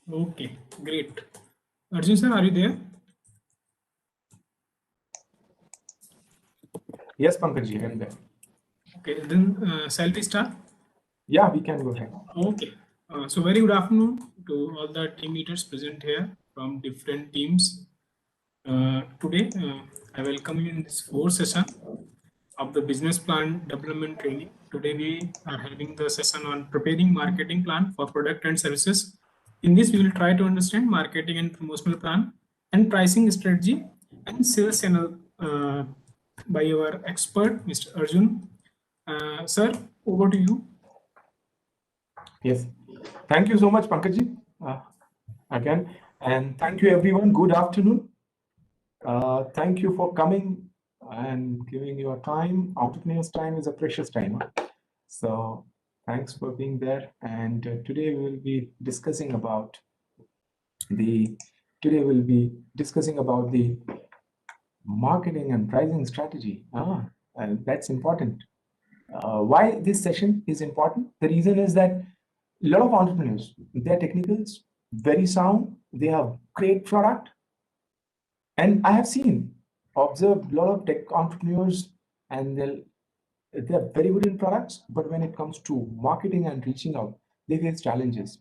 Okay, great. Arjun sir, are you there? Yes, Pankaj, I'm there. Okay, then shall we start? Yeah, we can go ahead. Okay. So very good afternoon to all the team leaders present here from different teams. Today, I welcome you in this fourth session of the business plan development training. Today, we are having the session on preparing marketing plan for product and services. In this, we will try to understand marketing and promotional plan and pricing strategy and sales channel by our expert, Mr. Arjun. Sir, over to you. Yes. Thank you so much, Pankaj, again. And thank you, everyone. Good afternoon. Thank you for coming and giving your time. Entrepreneur's time is a precious time. So thanks for being there. And today the we'll be discussing about the marketing and pricing strategy. And that's important. Why this session is important? The reason is that a lot of entrepreneurs, they're technicals, very sound, they have great product. And I have observed a lot of tech entrepreneurs, and they're very good in products, but when it comes to marketing and reaching out, they face challenges.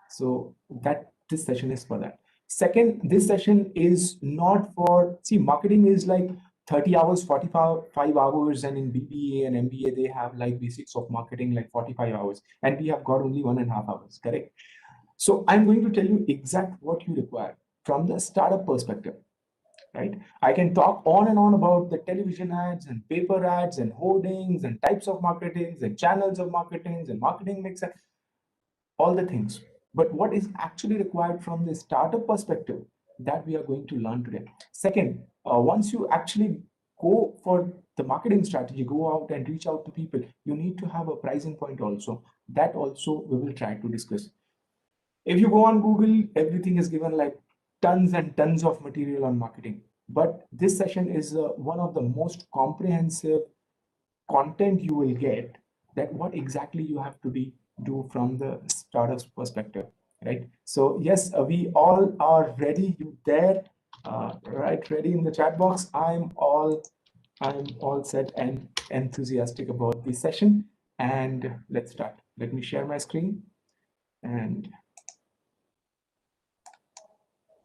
So that this session is for that. Second, this session is not for, see, marketing is like 30 hours, 45 hours, and in BBA and MBA, they have like basics of marketing like 45 hours, and we have got only 1.5 hours, correct? So I'm going to tell you exact what you require from the startup perspective, right? I can talk on and on about the television ads and paper ads and hoardings and types of marketings and channels of marketings and marketing mix, all the things. But what is actually required from the startup perspective, that we are going to learn today. Second, once you actually go for the marketing strategy, go out and reach out to people, you need to have a pricing point also. That also we will try to discuss. If you go on Google, everything is given like tons and tons of material on marketing. But this session is one of the most comprehensive content you will get, that what exactly you have to do from the startup's perspective, right? So yes, we all are ready. You there, right? Ready in the chat box. I'm all set and enthusiastic about this session. And let's start. Let me share my screen, and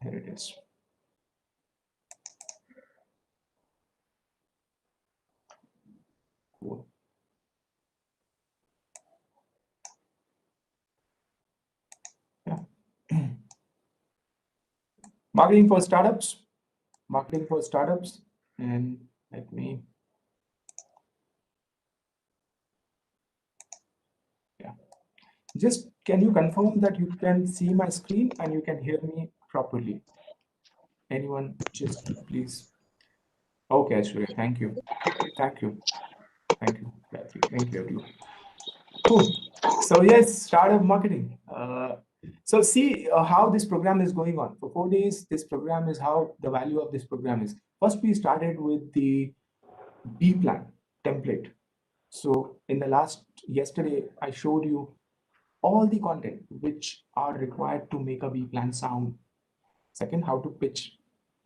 here it is. Cool. Yeah. Marketing for startups. Marketing for startups. And let me. Yeah. Just can you confirm that you can see my screen and you can hear me properly? Anyone, just please. Okay, Ashwarya, thank you. Thank you. Thank you. Thank you, everyone. Cool. So yes, startup marketing. So see how this program is going on. For 4 days, this program is how the value of this program is. First, we started with the B plan template. So in the yesterday, I showed you all the content which are required to make a B plan sound. Second, how to pitch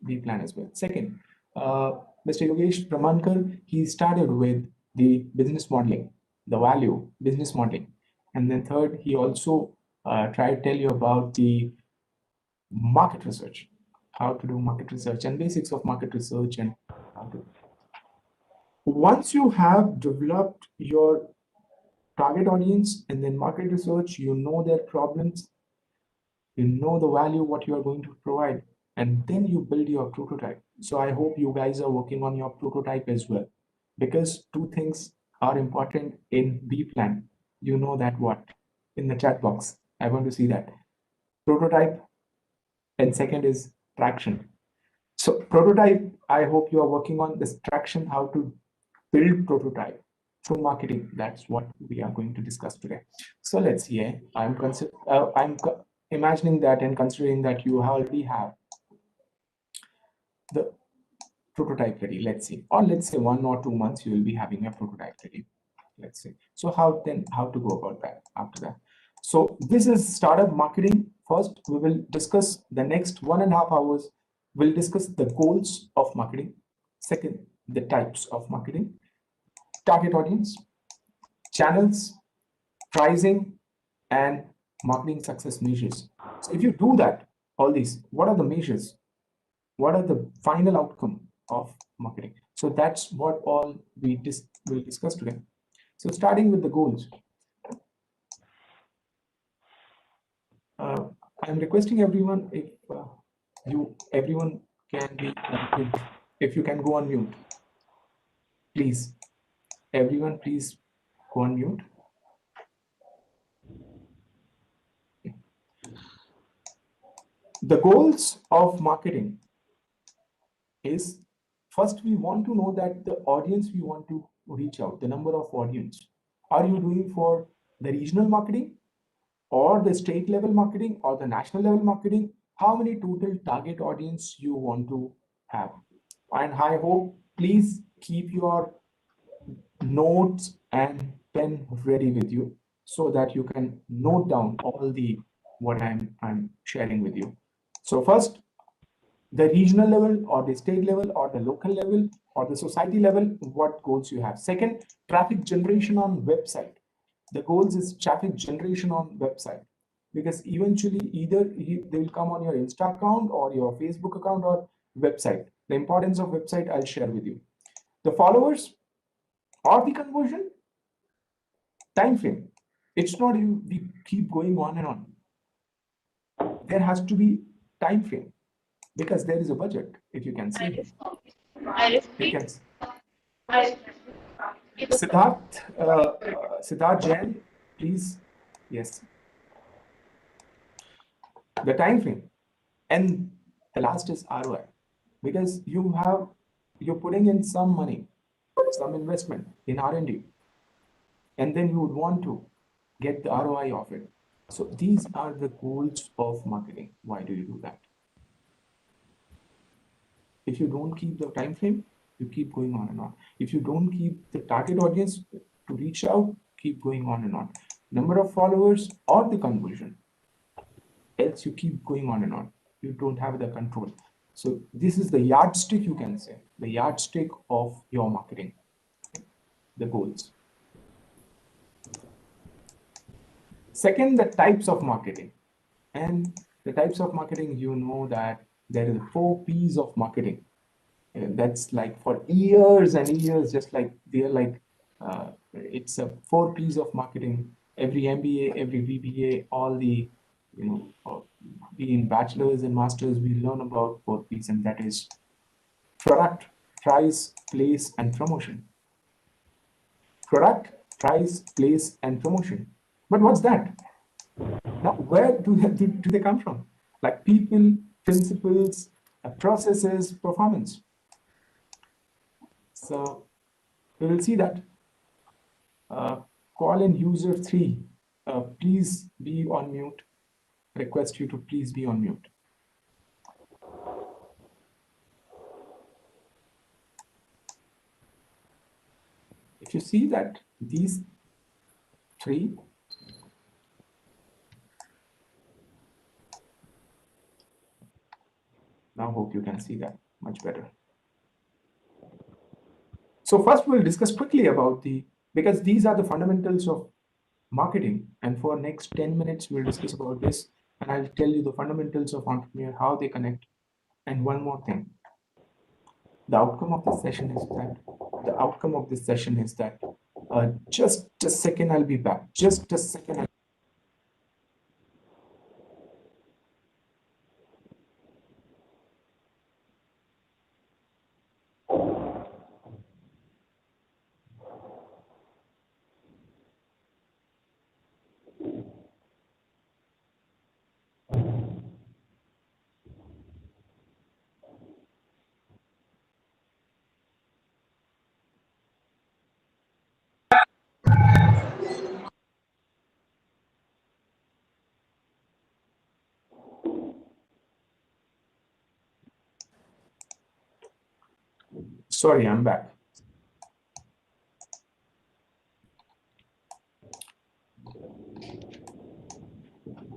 B plan as well. Second, Mr. Yogesh Pramankar, he started with the business modeling, the value business modeling. And then third, he also tried to tell you about the market research, how to do market research and basics of market research and how to. Once you have developed your target audience and then market research, you know their problems, you know the value what you are going to provide, and then you build your prototype. So I hope you guys are working on your prototype as well, because two things are important in B plan. You know that what? In the chat box, I want to see that. Prototype, and second is traction. So prototype, I hope you are working on this traction, how to build prototype through marketing. That's what we are going to discuss today. So let's see. I'm imagining that and considering that you already have the prototype ready. Let's see, or let's say 1 or 2 months you will be having a prototype ready. Let's see. So how to go about that after that? So this is startup marketing. First, we will discuss the next 1.5 hours. We'll discuss the goals of marketing. Second, the types of marketing, target audience, channels, pricing, and marketing success measures. So if you do that, all these, what are the measures? What are the final outcome of marketing? So that's what all we will discuss today. So starting with the goals, I'm requesting everyone if everyone can be if you can go on mute, please. Everyone, please go on mute. The goals of marketing is, first we want to know that the audience we want to reach out, the number of audience. Are you doing for the regional marketing or the state level marketing or the national level marketing? How many total target audience you want to have? And I hope, please keep your notes and pen ready with you so that you can note down all the what I'm sharing with you. So first, the regional level or the state level or the local level or the society level, what goals you have. Second, traffic generation on website. The goals is traffic generation on website, because eventually either they will come on your Insta account or your Facebook account or website. The importance of website I'll share with you. The followers or the conversion time frame. It's not we keep going on and on. There has to be time frame, because there is a budget. If you can see, you can. Siddharth Jain, please. Yes. The time frame, and the last is ROI, because you're putting in some money, some investment in R&D, and then you would want to get the ROI of it. So these are the goals of marketing. Why do you do that? If you don't keep the time frame, you keep going on and on. If you don't keep the target audience to reach out, keep going on and on. Number of followers or the conversion, else you keep going on and on. You don't have the control. So this is the yardstick, you can say, the yardstick of your marketing, the goals. Second, the types of marketing. And the types of marketing, you know that there is 4 P's of marketing. And that's like for years and years, just like they're like, it's a 4 P's of marketing. Every MBA, every VBA, all the, be in bachelor's and master's, we learn about 4 P's, and that is product, price, place, and promotion. Product, price, place, and promotion. But what's that? Now, where do they come from? Like people, principles, processes, performance. So we will see that. Call in user 3. Please be on mute. Request you to please be on mute. If you see that these 3, now hope you can see that much better. So first we'll discuss quickly about because these are the fundamentals of marketing, and for next 10 minutes we'll discuss about this, and I'll tell you the fundamentals of entrepreneur, how they connect. And one more thing, the outcome of this session is that just a second, I'll be back. Just a second. Sorry, I'm back.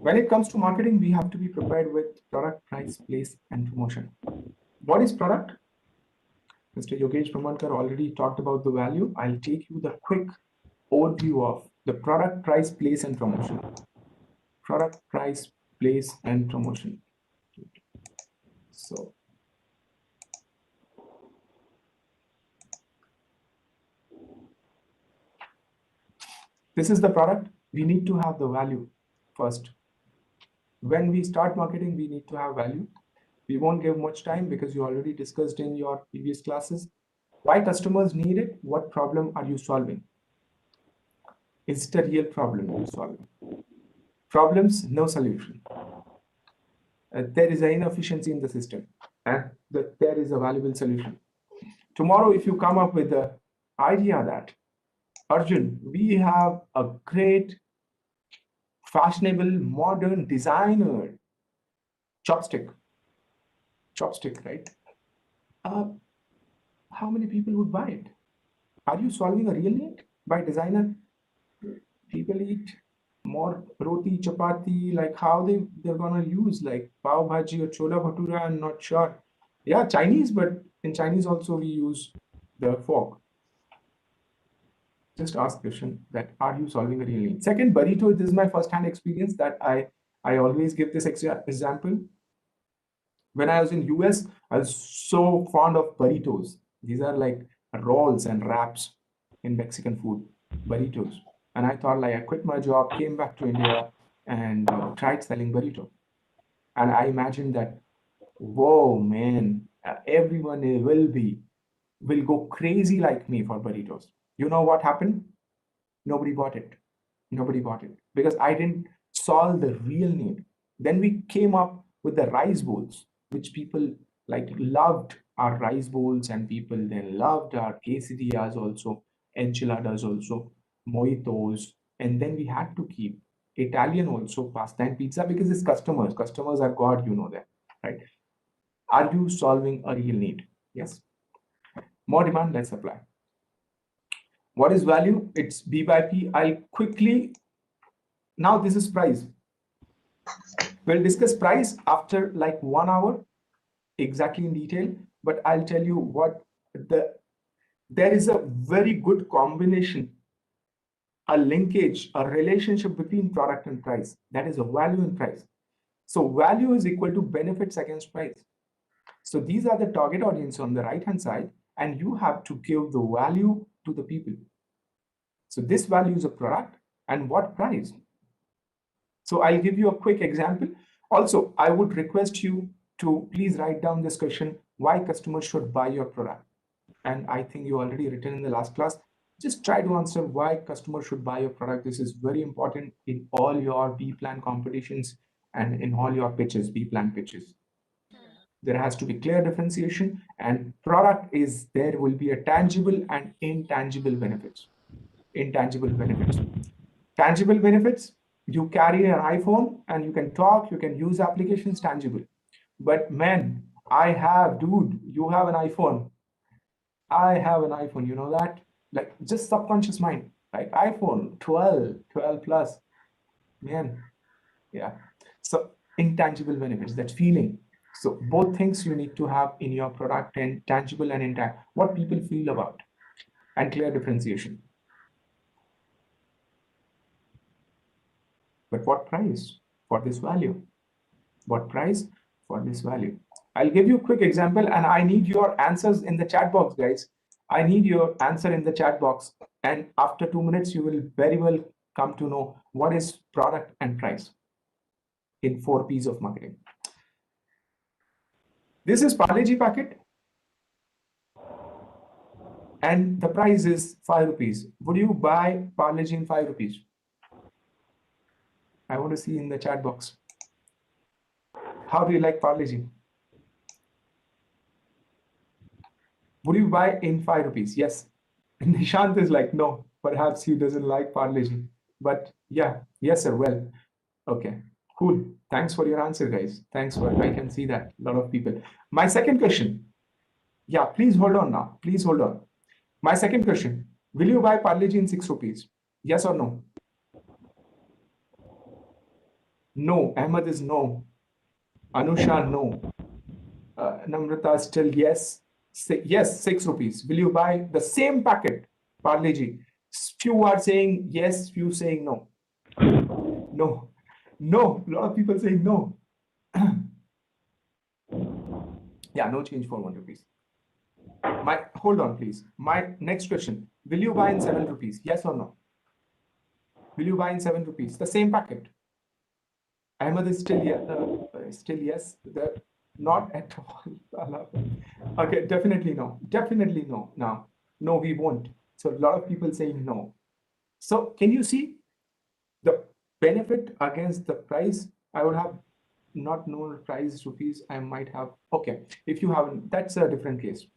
When it comes to marketing, we have to be prepared with product, price, place, and promotion. What is product? Mr. Yogesh Brahmankar already talked about the value. I'll take you the quick overview of the product, price, place, and promotion. Product, price, place, and promotion. So this is the product. We need to have the value first. When we start marketing, we need to have value. We won't give much time because you already discussed in your previous classes. Why customers need it? What problem are you solving? Is it a real problem you're solving? Problems, no solution. There is an inefficiency in the system, and there is a valuable solution. Tomorrow, if you come up with the idea that, Arjun, we have a great, fashionable, modern designer chopstick, right? How many people would buy it? Are you solving a real need by designer? People eat more roti, chapati, like how they're gonna use like pav bhaji or chola bhatura, I'm not sure. Yeah, Chinese, but in Chinese also we use the fork. Just ask question that are you solving a real need? Second, burrito, this is my first-hand experience that I always give this example. When I was in US, I was so fond of burritos. These are like rolls and wraps in Mexican food, burritos. And I thought like I quit my job, came back to India and tried selling burrito. And I imagined that, whoa, man, everyone will go crazy like me for burritos. You know what happened? Nobody bought it. Nobody bought it because I didn't solve the real need. Then we came up with the rice bowls, which people like loved our rice bowls, and people then loved our quesadillas also, enchiladas also, mojitos, and then we had to keep Italian also, pasta and pizza because it's customers. Customers are God, you know that, right? Are you solving a real need? Yes. More demand, less supply. What is value? It's B by P. I'll quickly, now this is price. We'll discuss price after like 1 hour, exactly in detail, but I'll tell you what there is a very good combination, a linkage, a relationship between product and price. That is a value and price. So value is equal to benefits against price. So these are the target audience on the right hand side, and you have to give the value to the people. So this value is a product and what price? So I'll give you a quick example. Also, I would request you to please write down this question, why customers should buy your product? And I think you already written in the last class. Just try to answer why customers should buy your product. This is very important in all your B plan competitions and in all your pitches, B plan pitches. There has to be clear differentiation, and product is there will be a tangible and intangible benefits. Intangible benefits. Tangible benefits, you carry an iPhone and you can talk, you can use applications, tangible. But man, dude, you have an iPhone. I have an iPhone, you know that? Like just subconscious mind, like iPhone 12, 12 plus, man, yeah. So intangible benefits, that feeling. So both things you need to have in your product, and tangible and intangible, what people feel about, and clear differentiation. But what price for this value? What price for this value? I'll give you a quick example, and I need your answers in the chat box, guys. I need your answer in the chat box. And after 2 minutes, you will very well come to know what is product and price in 4 P's of marketing. This is Parle-G packet, and the price is 5 rupees. Would you buy Parle-G in 5 rupees? I want to see in the chat box. How do you like Parle-G? Would you buy in 5 rupees? Yes. And Nishant is like, no, perhaps he doesn't like Parle-G. But yeah, yes, sir. Well, okay, cool. Thanks for your answer, guys. Thanks for, I can see that a lot of people. My second question. Yeah, please hold on now. Please hold on. My second question. Will you buy Parle-G in 6 rupees? Yes or no? No. Ahmed is no. Anusha, no. Namrata still yes. Yes, 6 rupees. Will you buy the same packet? Parle Ji. Few are saying yes, few saying no. No. No. A lot of people saying no. Yeah, no change for 1 rupees. Hold on, please. My next question. Will you buy in 7 rupees? Yes or no? Will you buy in 7 rupees? The same packet. Ahmed is still yes. Still yes. Not at all. Okay, definitely no. Definitely no. Now, no, we won't. So a lot of people saying no. So can you see the benefit against the price? I would have not known price rupees. I might have. Okay, if you haven't, that's a different case.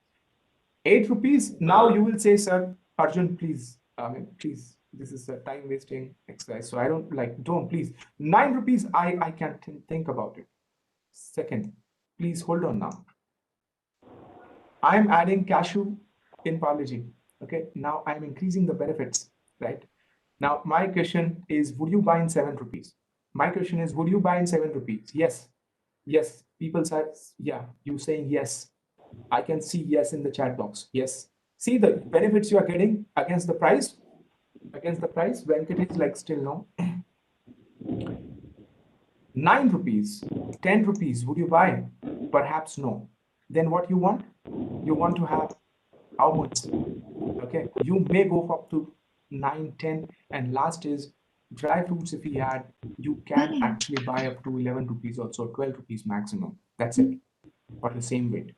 8 rupees. Now you will say, sir, Arjun, please. I mean, please. This is a time wasting exercise. So I don't like. Don't please. 9 rupees. I can't think about it. Second, please hold on now. I'm adding cashew in Parle-G. Okay, now I'm increasing the benefits, right? Now my question is, would you buy in 7 rupees? My question is, would you buy in 7 rupees? Yes. Yes. People said, yeah, you saying yes. I can see yes in the chat box. Yes. See the benefits you are getting against the price? Against the price, Venkat is like still no. 9 rupees, 10 rupees, would you buy? Perhaps no. Then what you want? You want to have how much? Okay, you may go up to 9, 10, and last is dry fruits. If we add, you can actually buy up to 11 rupees, also 12 rupees maximum. That's it for the same weight.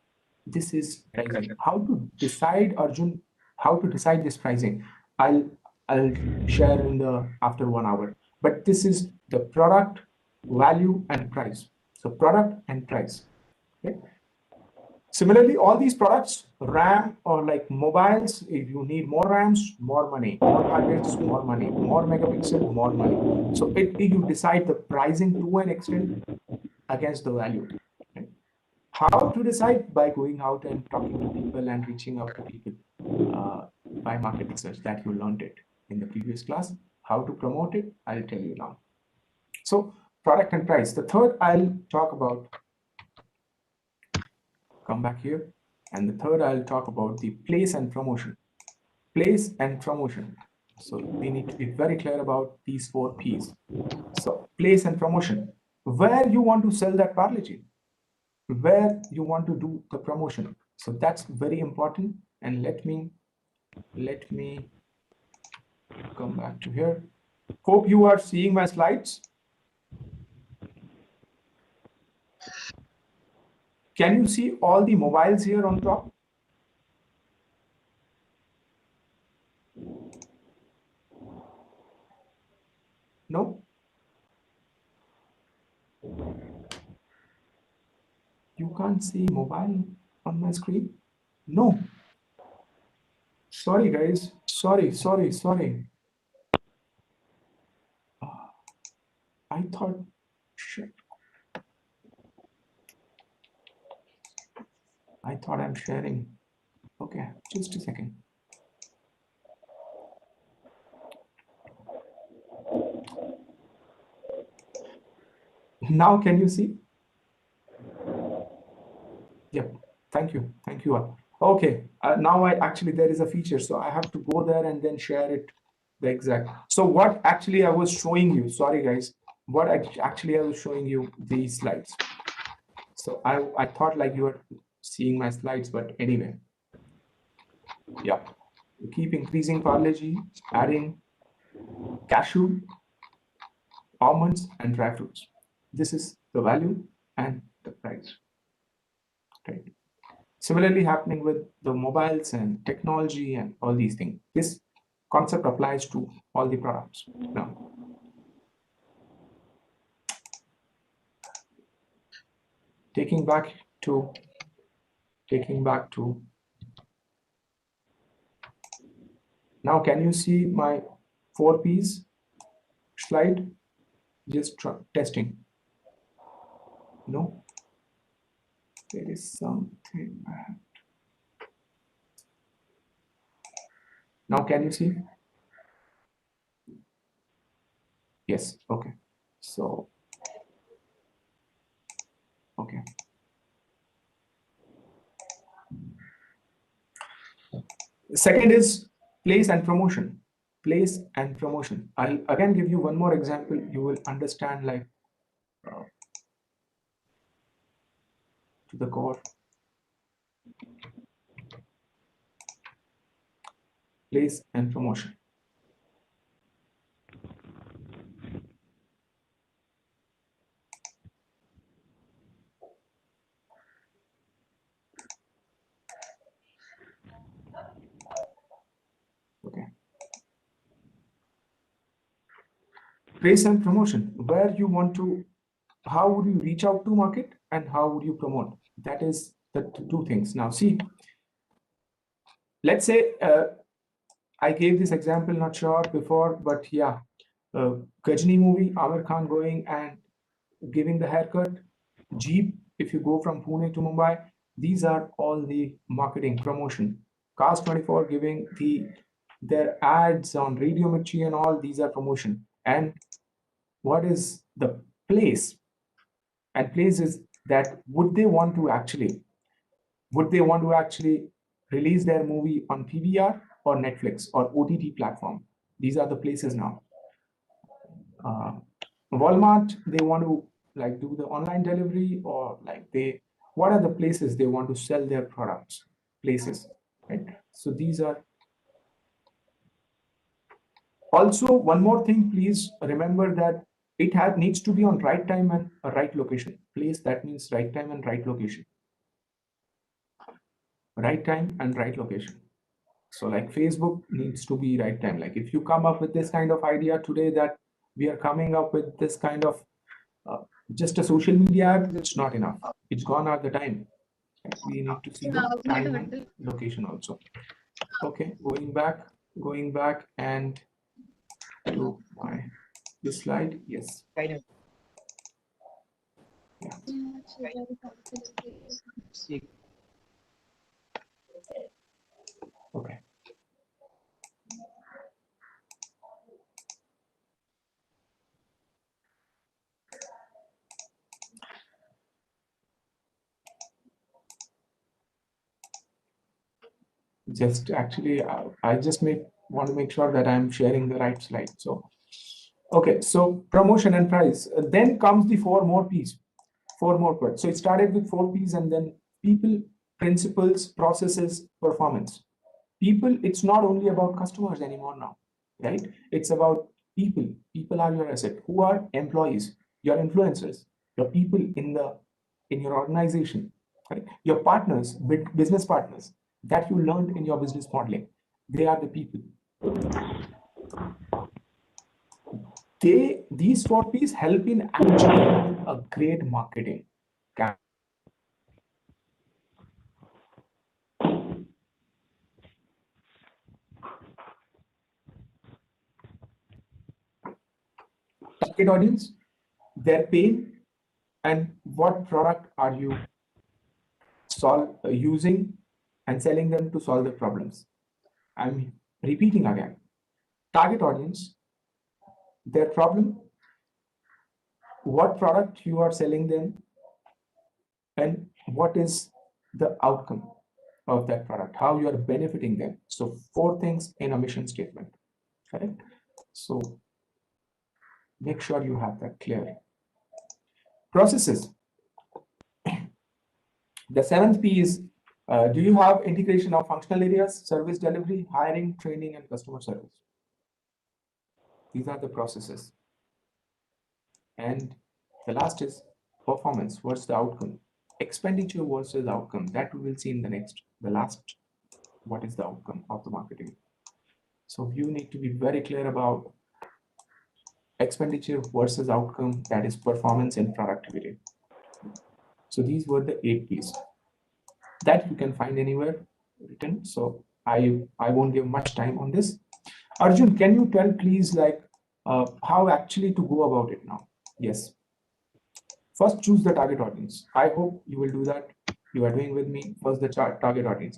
This is pricing. How to decide, Arjun? How to decide this pricing? I'll share in the after 1 hour. But this is the product, value, and price. So product and price. Okay. Similarly, all these products, RAM or like mobiles, if you need more RAMs, more money, more targets, more money, more megapixel, more money. So you decide the pricing to an extent against the value. Okay. How to decide? By going out and talking to people and reaching out to people by market research that you learned it in the previous class. How to promote it, I'll tell you now. So product and price. The third I'll talk about, come back here. And the third I'll talk about the place and promotion. Place and promotion. So we need to be very clear about these 4 P's. So place and promotion. Where you want to sell that Parle-G, where you want to do the promotion. So that's very important. And let me come back to here. Hope you are seeing my slides. Can you see all the mobiles here on top? No? You can't see mobile on my screen? No. Sorry, guys. Sorry. I thought, shit. I thought I'm sharing. Okay, just a second. Now can you see? Yep. Thank you all. Okay, now there is a feature, so I have to go there and then share it the exact. So what actually I was showing you, sorry guys, what actually I was showing you these slides. So I thought like you were seeing my slides, but anyway, yeah, keep increasing Parle-G, adding cashew, almonds, and dry fruits. This is the value and the price. Right. Similarly happening with the mobiles and technology and all these things. This concept applies to all the products. Now, taking back to now, can you see my 4 P's slide? Just testing. No, there is something. Now, can you see? Yes. Okay. So Okay. Second is place and promotion. Place and promotion. I'll again give you one more example. You will understand like to the core. Place and promotion. Okay. Place and promotion. Where you want to, how would you reach out to market and how would you promote? That is the two things. Now, see, let's say I gave this example, not sure before, but yeah, Gajini movie, Amir Khan going and giving the haircut, Jeep, if you go from Pune to Mumbai, these are all the marketing promotion. Cast 24 giving their ads on Radio Mirchi and all, these are promotion. And what is the place? And place is that would they want to actually release their movie on PVR or Netflix or OTT platform? These are the places now. Walmart, they want to like do the online delivery or like what are the places they want to sell their products? Places, right? So these are also one more thing. Please remember that needs to be on right time and a right location. Place, that means right time and right location. Right time and right location. So like Facebook needs to be right time. Like if you come up with this kind of idea today that we are coming up with this kind of just a social media app, it's not enough. It's gone at the time. We need to see the time and location also. Okay, going back and to this slide. Yes. Yeah. Okay. Just actually, I just want to make sure that I'm sharing the right slide. So, okay, so promotion and price. Then comes the four more P's. So it started with four P's and then people, principles, processes, performance. People, it's not only about customers anymore now, right? It's about people. People are your asset. Who are employees? Your influencers, your people in your organization, right? Your partners, business partners that you learned in your business modeling. They are the people. These four P's help in actually running a great marketing campaign. Target audience, their pain, and what product are you using and selling them to solve the problems. I'm repeating again. Target audience, their problem, what product you are selling them, and what is the outcome of that product, how you are benefiting them. So four things in a mission statement, correct? So make sure you have that clear. Processes. The seventh P is, do you have integration of functional areas, service delivery, hiring, training, and customer service? These are the processes. And the last is performance. What's the outcome? Expenditure versus outcome. That we will see in the last, what is the outcome of the marketing. So you need to be very clear about expenditure versus outcome, that is performance and productivity. So these were the 8 P's that you can find anywhere written. So I won't give much time on this. Arjun, can you tell please like how actually to go about it now? Yes. First, choose the target audience. I hope you will do that. You are doing with me. First, the target audience.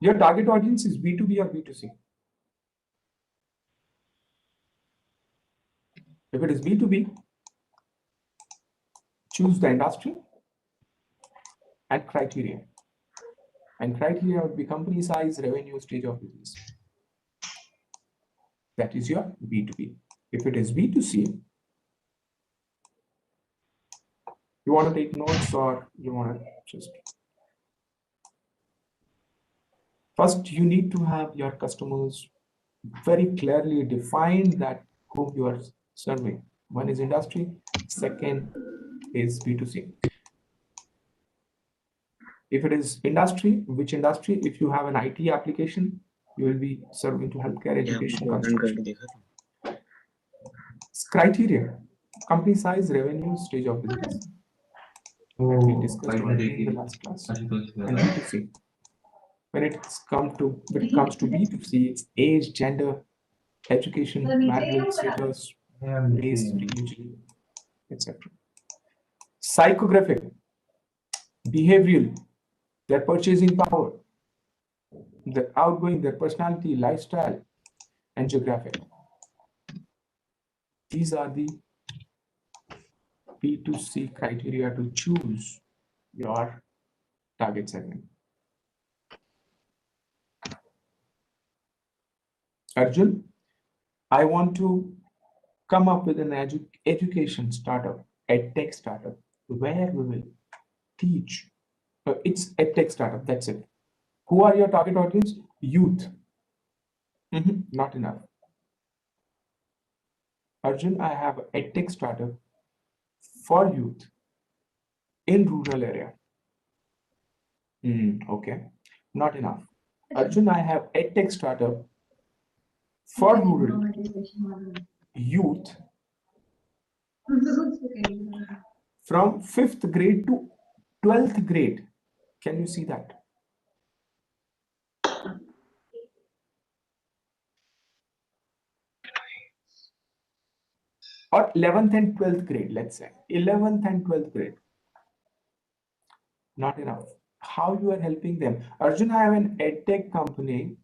Your target audience is B2B or B2C? If it is B2B, choose the industry. and criteria. And criteria would be company size, revenue, stage of business. That is your B2B. If it is B2C, you want to take notes or you want to just... First, you need to have your customers very clearly defined that whom you are serving. One is industry, second is B2C. If it is industry, which industry? If you have an IT application, you will be serving to healthcare, education, construction. Criteria, company size, revenue, stage of business. And we discussed already in the last class. And B2C. When it comes to B2C, it's age, gender, education, marital status, race, religion, etc. Psychographic, behavioral, their purchasing power, their outgoing, their personality, lifestyle, and geographic. These are the B2C criteria to choose your target segment. Arjun, I want to come up with an education startup, edtech startup, where we will teach. It's edtech startup, that's it. Who are your target audience? Youth. Not enough. Arjun, I have an edtech startup for youth in rural area. Okay, not enough. Arjun, I have edtech startup for rural youth from 5th grade to 12th grade. Can you see that? Or 11th and 12th grade, let's say 11th and 12th grade. Not enough. How you are helping them? Arjun, I have an edtech company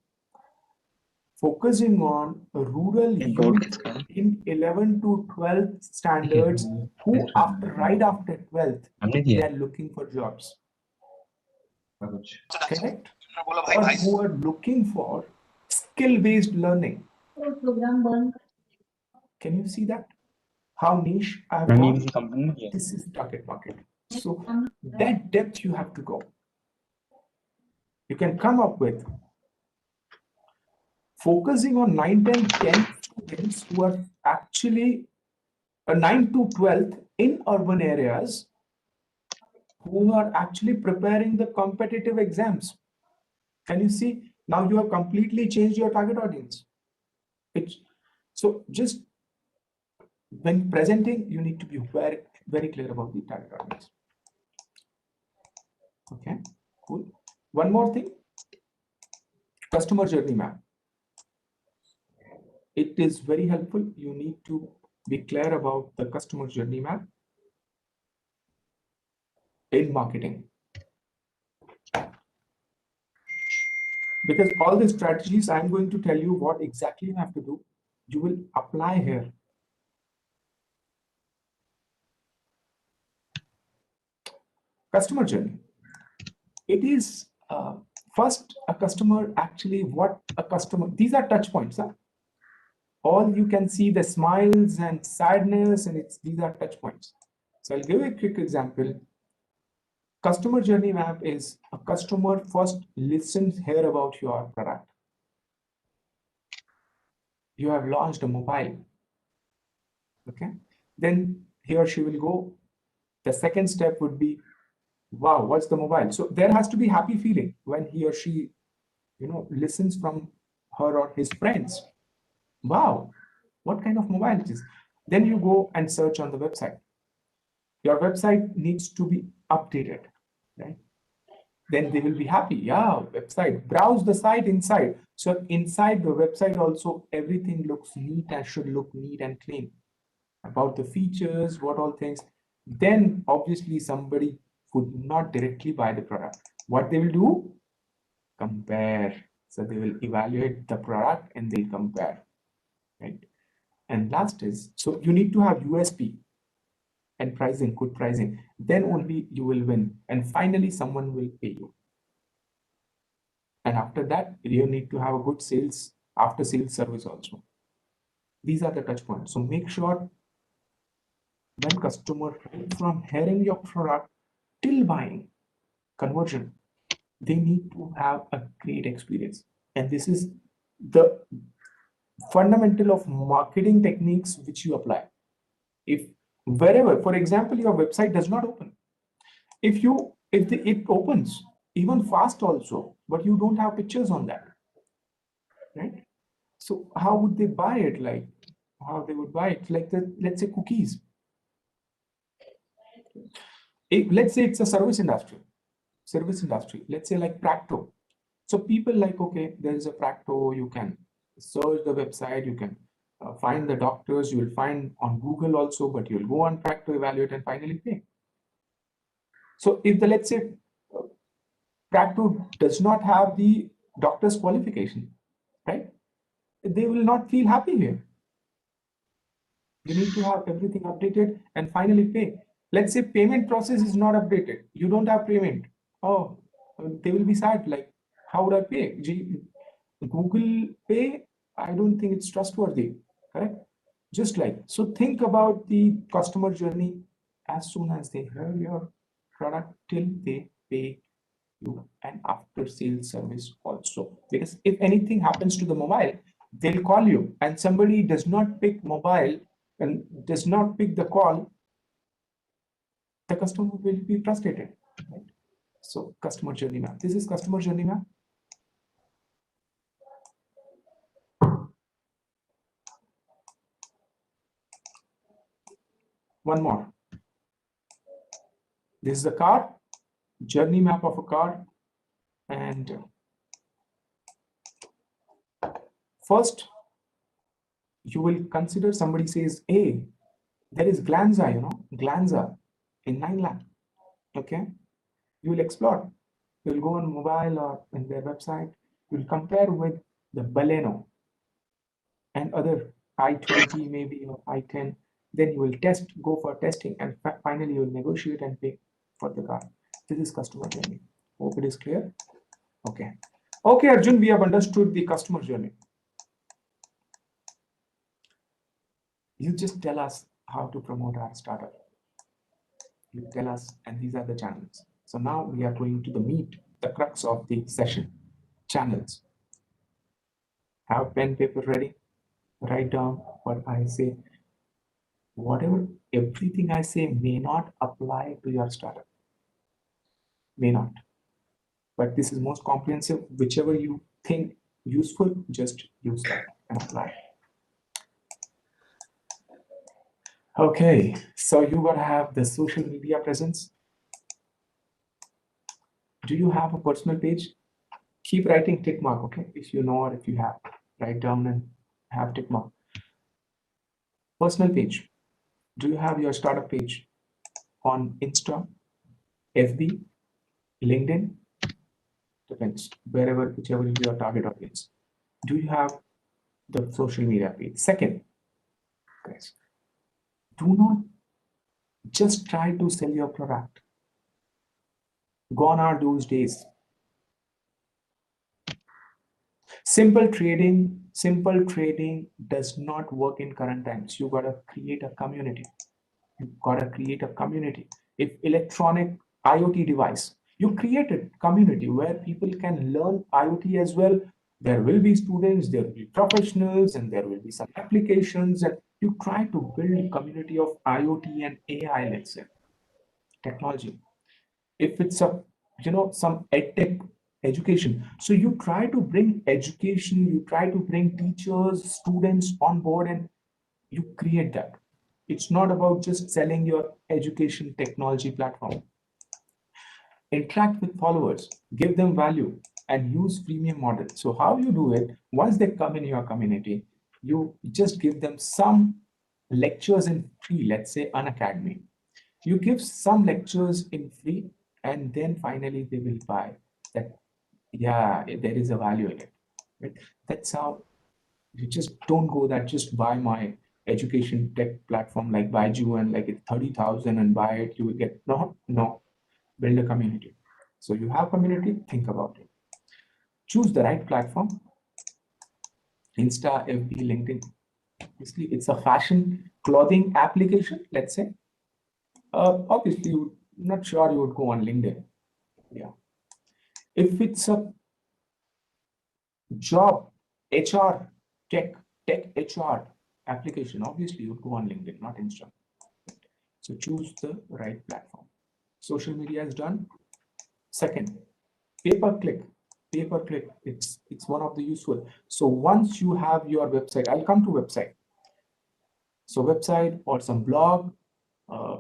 focusing on rural youth in 11 to 12 standards who right after 12th they are looking for jobs. Correct? Or who are looking for skill-based learning. Can you see that? How niche I have gone? This is target market. So that depth you have to go. You can come up with focusing on 9, 10, 10 students who are actually 9 to 12th in urban areas who are actually preparing the competitive exams. Can you see? Now you have completely changed your target audience. So just when presenting, you need to be very, very clear about the target audience. Okay, cool. One more thing, customer journey map. It is very helpful. You need to be clear about the customer journey map in marketing. Because all the strategies I'm going to tell you what exactly you have to do, you will apply here. Customer journey. It is first a customer, actually what a customer, these are touch points. Huh? All you can see the smiles and sadness, and these are touch points. So I'll give you a quick example. Customer journey map is a customer first listens, hear about your product. You have launched a mobile. Okay. Then he or she will go. The second step would be, wow, what's the mobile? So there has to be happy feeling when he or she, listens from her or his friends. Wow, what kind of mobile it is? Then you go and search on the website. Your website needs to be updated, right? Then they will be happy. Yeah, website, browse the site inside. So inside the website also, everything looks neat and should look neat and clean. About the features, what all things. Then obviously somebody would not directly buy the product. What they will do? Compare. So they will evaluate the product and they'll compare, right? And last is, so you need to have USP. and pricing, good pricing, then only you will win. And finally, someone will pay you. And after that, you need to have a good sales, after sales service also. These are the touch points. So make sure when customer, right from hearing your product till buying, conversion, they need to have a great experience. And this is the fundamental of marketing techniques which you apply. If wherever, for example, your website does not open, it opens even fast also, but you don't have pictures on that, right? So how would they buy it? Like how they would buy it? Like let's say cookies. Let's say it's a service industry. Let's say like Practo. So people like, okay, there is a Practo. You can search the website. You can find the doctors. You will find on Google also, but you'll go on Practo, evaluate, and finally pay. So if the let's say Practo does not have the doctor's qualification, right? They will not feel happy here. You need to have everything updated and finally pay. Let's say payment process is not updated. You don't have payment. Oh, they will be sad. Like, how would I pay? Google Pay, I don't think it's trustworthy. Correct? Just like, so think about the customer journey as soon as they hear your product till they pay you, and after sales service also. Because if anything happens to the mobile, they'll call you, and somebody does not pick mobile and does not pick the call, the customer will be frustrated. Right? So customer journey map. This is customer journey map. One more. This is a card, journey map of a card. And first, you will consider somebody says, hey, there is Glanza, Glanza in 9 lakh. Okay. You will explore. You'll go on mobile or in their website. You'll compare with the Baleno and other I-20 maybe or I-10. Then you will go for testing, and finally you will negotiate and pay for the car. This is customer journey. Hope it is clear. Okay. Okay, Arjun, we have understood the customer journey. You just tell us how to promote our startup. You tell us, and these are the channels. So now we are going to the meat, the crux of the session, channels. Have pen, paper ready. Write down what I say. Whatever, everything I say may not apply to your startup. May not. But this is most comprehensive. Whichever you think useful, just use that and apply. Okay, so you gotta have the social media presence. Do you have a personal page? Keep writing tick mark, okay? If you know or if you have, write down and have tick mark. Personal page. Do you have your startup page on Insta, FB, LinkedIn? Depends, wherever, whichever is your target audience. Do you have the social media page? Second, guys, do not just try to sell your product. Gone are those days. Simple trading does not work in current times. You gotta create a community. If electronic IoT device, you create a community where people can learn IoT as well. There will be students, there will be professionals, and there will be some applications, and you try to build a community of IoT and AI, let's say, technology. If it's some edtech education, so you try to bring education, you try to bring teachers, students on board, and you create that. It's not about just selling your education technology platform. Interact with followers, give them value, and use freemium model. So how you do it, once they come in your community, you just give them some lectures in free, let's say an academy. You give some lectures in free, and then finally they will buy that. Yeah, there is a value in it. Right? That's how. You just don't go that just buy my education tech platform like Baiju and like it's 30,000 and buy it, you will get no. Build a community. So you have community, think about it. Choose the right platform. Insta, FB, LinkedIn. Obviously, it's a fashion clothing application, let's say. Obviously, you're not sure you would go on LinkedIn. Yeah. If it's a job, HR, tech HR application, obviously you'd go on LinkedIn, not Insta. So choose the right platform. Social media is done. Second, pay-per-click. Pay-per-click, it's one of the useful. So once you have your website, I'll come to website. So website or some blog,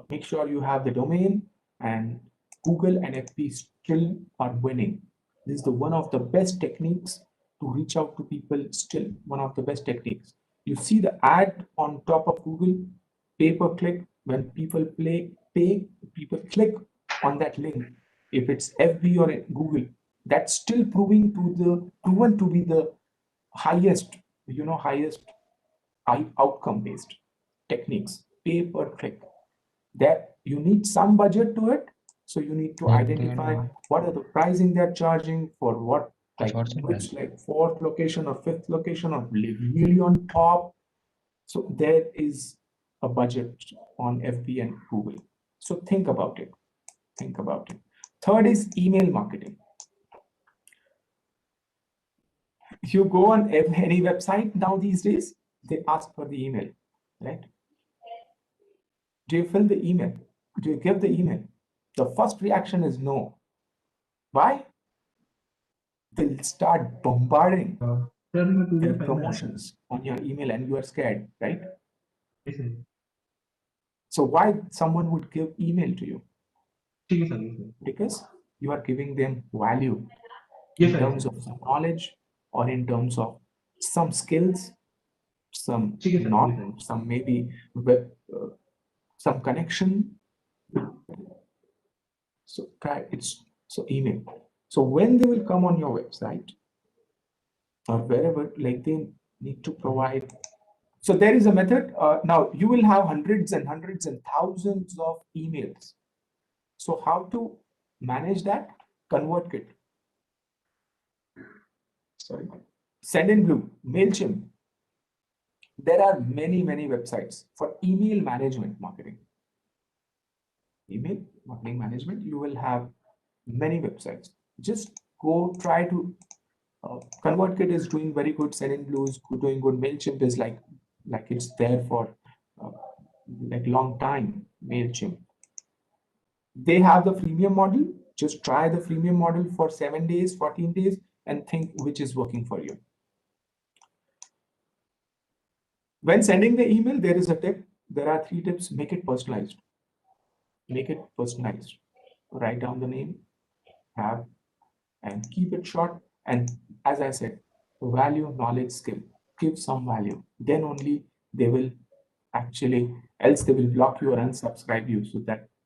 make sure you have the domain, and Google and FB still are winning. This is the one of the best techniques to reach out to people, still one of the best techniques. You see the ad on top of Google, pay-per-click, when people people click on that link. If it's FB or Google, that's still proven to be the highest, highest outcome based techniques. Pay-per-click. That you need some budget to it, so you need to identify what are the pricing they're charging for, what like which like fourth location or fifth location or really on top. So there is a budget on FB and Google. So think about it. Think about it. Third is email marketing. You go on any website now these days, they ask for the email, right? Do you fill the email? Do you give the email? The first reaction is no. Why? They'll start bombarding their promotions on your email and you are scared, right? So why someone would give email to you? Because you are giving them value in terms of some knowledge or in terms of some skills, some not, some maybe web, some connection. So it's so email. So when they will come on your website or wherever, like they need to provide. So there is a method. Now you will have hundreds and hundreds and thousands of emails. So how to manage that? ConvertKit. Sorry. Sendinblue, MailChimp. There are many websites for email management marketing. Email marketing management, you will have many websites. Just go try to ConvertKit is doing very good. Sendinblue is doing good. MailChimp is like it's there for like long time. MailChimp. They have the freemium model. Just try the freemium model for 7 days, 14 days, and think which is working for you. When sending the email, there is a tip. There are 3 tips. Make it personalized. Make it personalized. Write down the name, have, and keep it short. And as I said, value, knowledge, skill. Give some value. Then only they will actually, else they will block you or unsubscribe you.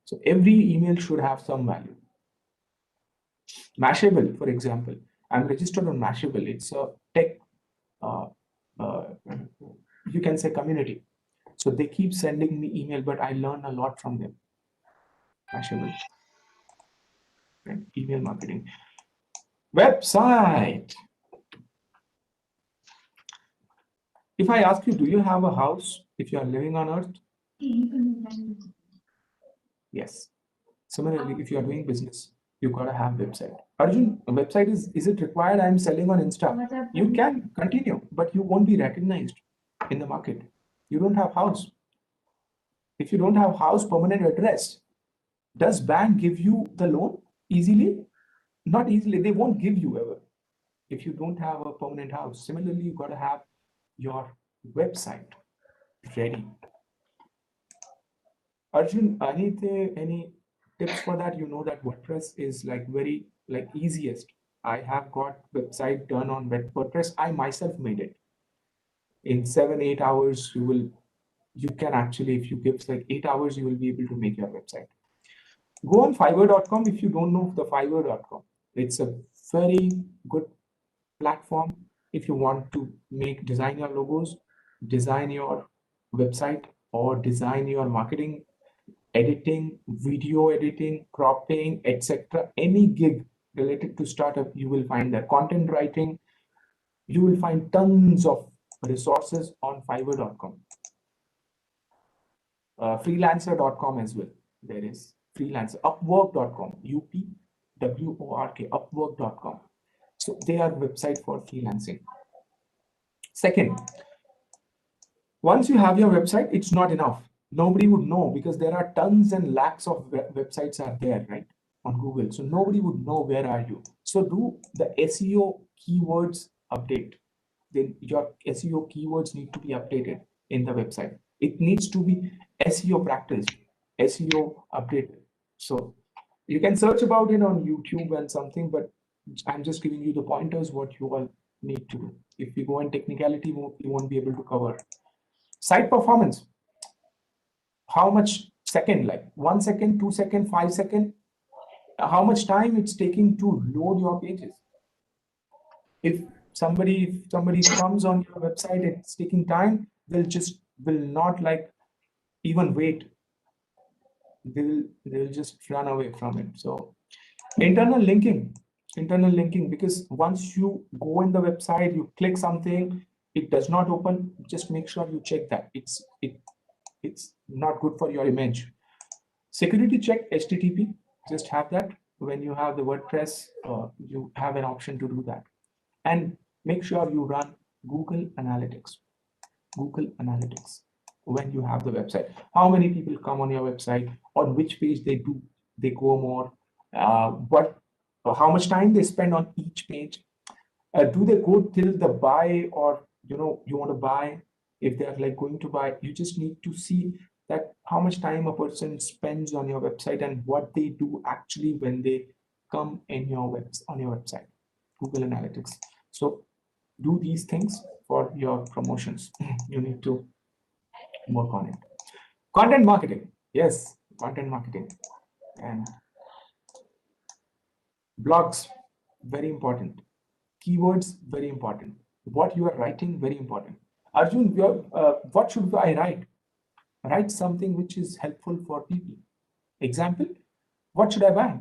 So every email should have some value. Mashable, for example, I'm registered on Mashable. It's a tech, you can say community. So they keep sending me email, but I learn a lot from them. Mashable, right? Email marketing. Website. If I ask you, do you have a house if you are living on Earth? Yes. Similarly, if you are doing business, you gotta have website. Arjun, a website is it required? I'm selling on Insta. You can continue, but you won't be recognized in the market. You don't have house. If you don't have house, permanent address, does bank give you the loan easily? Not easily. They won't give you ever if you don't have a permanent house. Similarly, you gotta have your website ready. Arjun, any tips for that? You know that WordPress is like very like easiest. I have got website done on WordPress. I myself made it. In 7-8 hours, you can actually, if you give like 8 hours, you will be able to make your website. Go on Fiverr.com if you don't know the Fiverr.com. It's a very good platform if you want to design your logos, design your website or design your marketing, editing, video editing, cropping, etc. Any gig related to startup, you will find that. Content writing, you will find tons of resources on fiverr.com. Freelancer.com as well. There is freelancer. Upwork.com, UPWORK, upwork.com. So they are website for freelancing. Second, once you have your website, it's not enough. Nobody would know because there are tons and lakhs of websites are there, right, on Google. So nobody would know where are you. So do the SEO keywords update. Then your SEO keywords need to be updated in the website. It needs to be SEO practiced, SEO updated. So you can search about it on YouTube and something, but I'm just giving you the pointers what you all need to do. If you go in technicality, you won't be able to cover. Site performance, how much second, like 1 second, 2 second, 5 second, how much time it's taking to load your pages. If somebody comes on your website, it's taking time, will not like even wait. They'll just run away from it. So internal linking, because once you go in the website, you click something, it does not open, just make sure you check that it's not good for your image. Security check, HTTP, just have that. When you have the WordPress, you have an option to do that. And make sure you run Google Analytics when you have the website. How many people come on your website, on which page they go more, how much time they spend on each page. Do they go till the buy, or you want to buy? If they're like going to buy, you just need to see that how much time a person spends on your website and what they do actually when they come in on your website. Google Analytics. So do these things for your promotions. You need to work on it. Content marketing. Yes, content marketing. And blogs, very important. Keywords, very important. What you are writing, very important. Arjun, what should I write? Write something which is helpful for people. Example, what should I buy?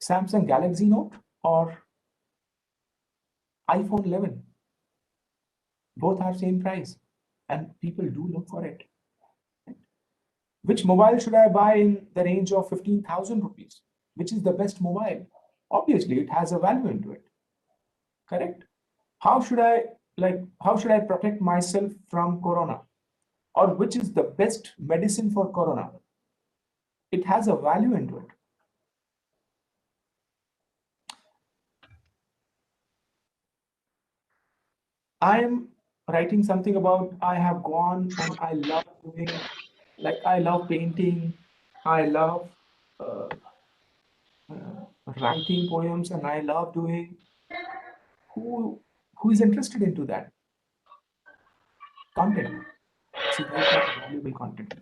Samsung Galaxy Note or iPhone 11? Both are same price and people do look for it. Which mobile should I buy in the range of 15,000 rupees? Which is the best mobile? Obviously, it has a value into it. Correct? How should I protect myself from corona? Or which is the best medicine for corona? It has a value into it. I am writing something about I have gone and I love doing, like I love painting, I love writing poems, and I love doing. Who is interested into that content? See, there's a lot of valuable content.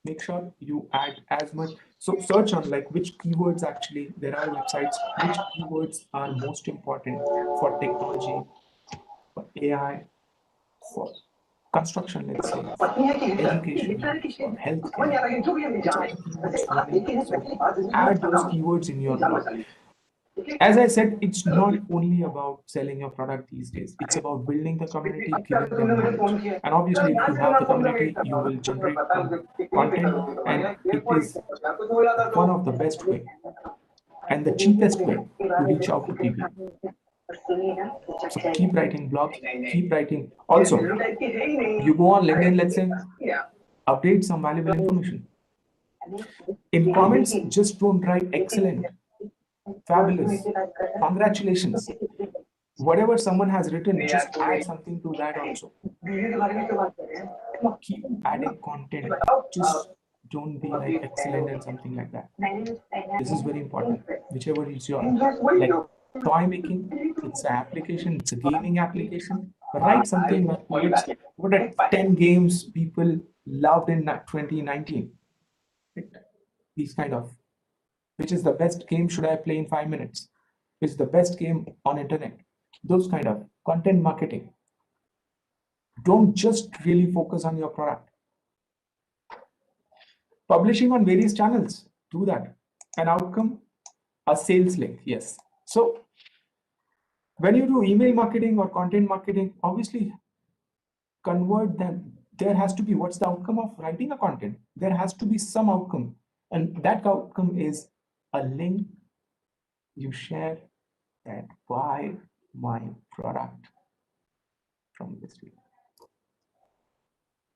Make sure you add as much. So search on like which keywords actually there are websites. Which keywords are most important for technology, for AI, for construction, let's say, education, or healthcare. Which are the keywords winning? So add those keywords in your blog. As I said, it's not only about selling your product these days. It's about building the community, giving them knowledge. And obviously, if you have the community, you will generate content, and it is one of the best way and the cheapest way to reach out to people. So keep writing blogs, keep writing. Also, you go on LinkedIn, let's say, update some valuable information. In comments, just don't write excellent, fabulous, congratulations. Whatever someone has written, just add something to that also. Keep adding content. Just don't be like excellent and something like that. This is very important. Whichever is your, like toy making, it's an application, it's a gaming application. Write something like what are 10 games people loved in 2019. These kind of, which is the best game should I play in 5 minutes? Which is the best game on internet? Those kind of content marketing. Don't just really focus on your product. Publishing on various channels, do that. An outcome, a sales link, yes. So when you do email marketing or content marketing, obviously convert them. There has to be, what's the outcome of writing a content? There has to be some outcome. And that outcome is a link you share that buy my product from this link.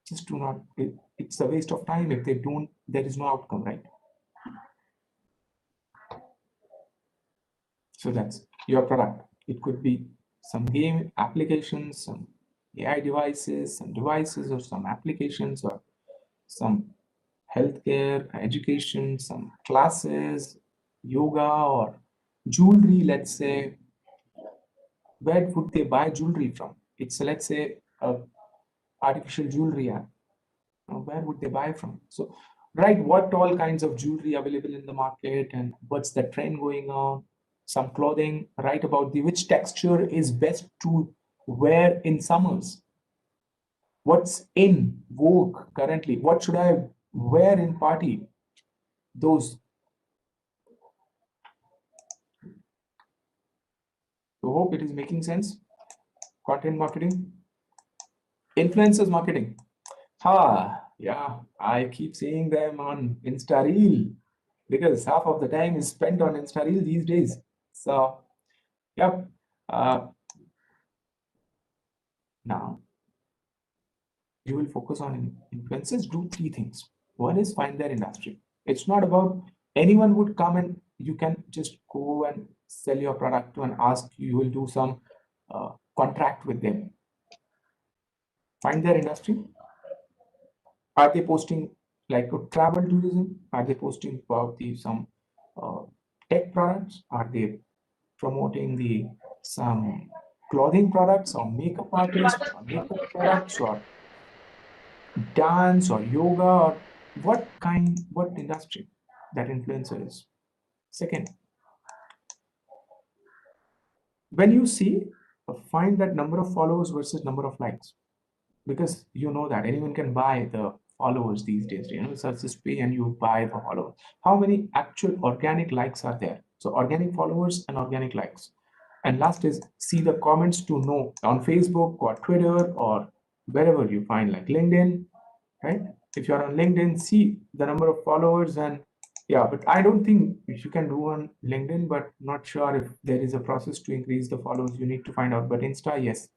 Just do not, it's a waste of time if they don't, there is no outcome, right? So that's your product. It could be some game applications, some AI devices, some devices or some applications or some healthcare, education, some classes, yoga or jewelry, let's say. Where would they buy jewelry from? It's, let's say, a artificial jewelry app. Where would they buy from? So write what all kinds of jewelry available in the market and what's the trend going on. Some clothing, write about the which texture is best to wear in summers. What's in vogue currently? What should I wear in party? Those. So hope it is making sense. Content marketing. Influencers marketing. Yeah, I keep seeing them on Insta Reel because half of the time is spent on Insta Reel these days. So, yep. Now, you will focus on influencers. Do three things. One is find their industry. It's not about anyone would come and you can just go and sell your product to and ask. You will do some contract with them. Find their industry. Are they posting like travel tourism? Are they posting about the some tech products? Are they promoting the some clothing products or makeup artists or makeup products or dance or yoga or what industry that influencer is? Second, when you see, find that number of followers versus number of likes, because you know that anyone can buy the followers these days. So just pay and you buy the followers. How many actual organic likes are there? So organic followers and organic likes. And last is see the comments to know on Facebook or Twitter or wherever you find, like LinkedIn, right? If you're on LinkedIn, see the number of followers. And yeah, but I don't think you can do on LinkedIn, but not sure if there is a process to increase the followers. You need to find out. But Insta, yes.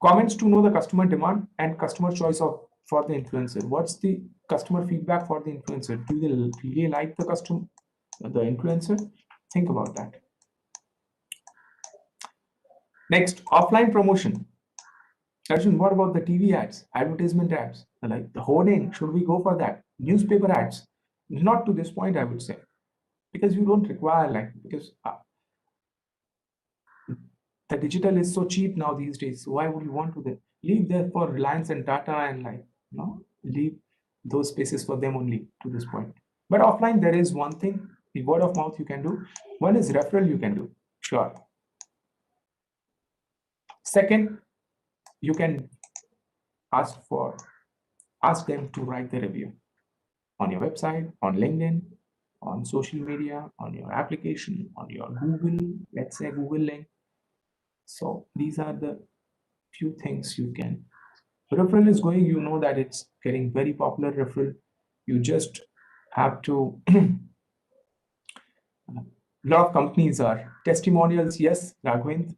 Comments to know the customer demand and customer choice of for the influencer. What's the customer feedback for the influencer? Do they really like the influencer? Think about that. Next, offline promotion. Arjun, what about the TV ads, advertisement ads, like the hoarding? Should we go for that? Newspaper ads? Not to this point, I would say, because you don't require because the digital is so cheap now these days. So why would you want to leave there for Reliance and Tata and leave those spaces for them only to this point? But offline, there is one thing, the word of mouth you can do. One is referral you can do. Sure. Second, you can ask them to write the review on your website, on LinkedIn, on social media, on your application, on your Google, let's say Google link. So these are the few things you can. Referral is going, you know that it's getting very popular. Referral, you just have to. A lot of companies are testimonials. Yes, Raghavendra,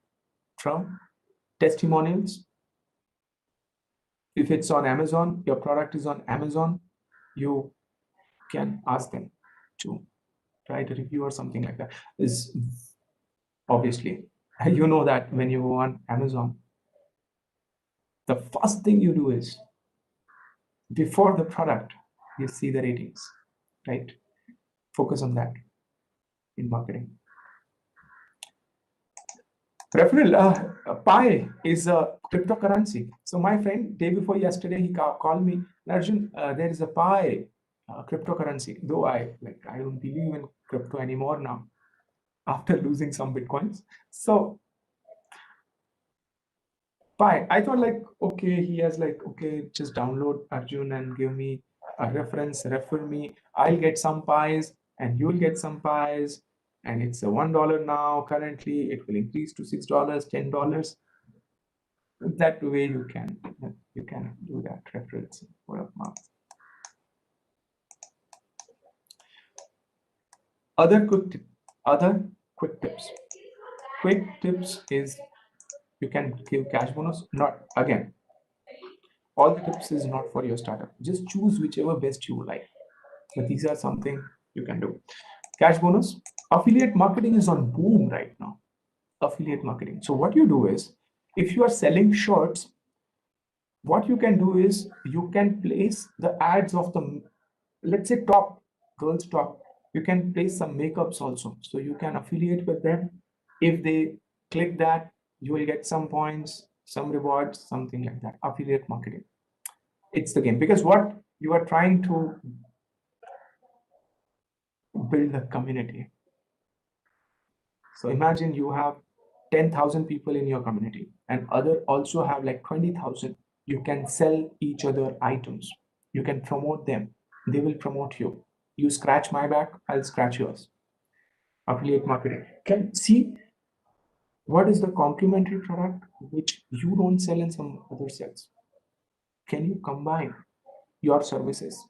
from testimonials. If it's on Amazon, your product is on Amazon, you can ask them to write a review or something like that. Is obviously, you know that when you go on Amazon, the first thing you do is before the product, you see the ratings, right? Focus on that in marketing. Referral, Pi is a cryptocurrency. So my friend, day before yesterday, he called me, Arjun, there is a Pi cryptocurrency. Though I don't believe in crypto anymore now after losing some Bitcoins. So Fine. I thought like, okay, he has like, okay, just download Arjun and give me a reference, refer me. I'll get some pies and you'll get some pies. And it's a $1 now. Currently, it will increase to $6, $10. That way you can do that reference word of mouth. Other other quick tips. Quick tips is you can give cash bonus. Not again, all the tips is not for your startup. Just choose whichever best you like. But these are something you can do. Cash bonus. Affiliate marketing is on boom right now. Affiliate marketing. So what you do is, if you are selling shirts, what you can do is you can place the ads of the, let's say, top girls top. You can place some makeups also, so you can affiliate with them. If they click that, you will get some points, some rewards, something like that. Affiliate marketing, it's the game, because what you are trying to build a community. So imagine you have 10,000 people in your community and other also have like 20,000. You can sell each other items. You can promote them. They will promote you. You scratch my back, I'll scratch yours. Affiliate marketing. Can see what is the complementary product which you don't sell and some other sells. Can you combine your services?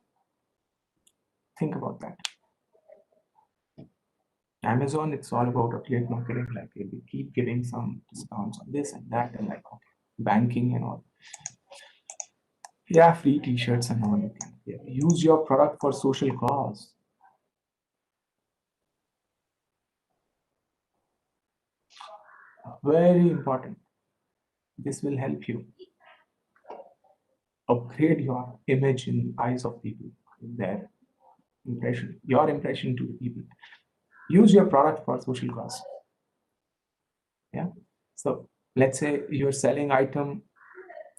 Think about that. Amazon, it's all about affiliate marketing. Like they keep giving some discounts on this and that, and like okay, banking and all. Yeah, free T-shirts and all. You can use your product for social cause. Very important. This will help you upgrade your image in eyes of people, their impression, your impression to the people. Use your product for social cause. Yeah. So let's say you're selling item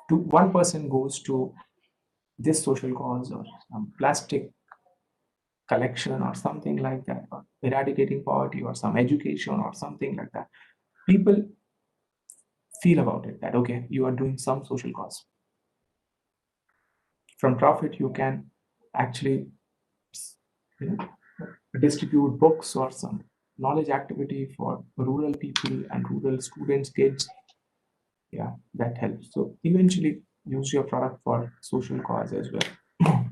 to one person goes to this social cause or some plastic collection or something like that, or eradicating poverty or some education or something like that. People feel about it that okay, you are doing some social cause. From profit, you can actually, you know, distribute books or some knowledge activity for rural people and rural students, kids. Yeah, that helps. So eventually use your product for social cause as well.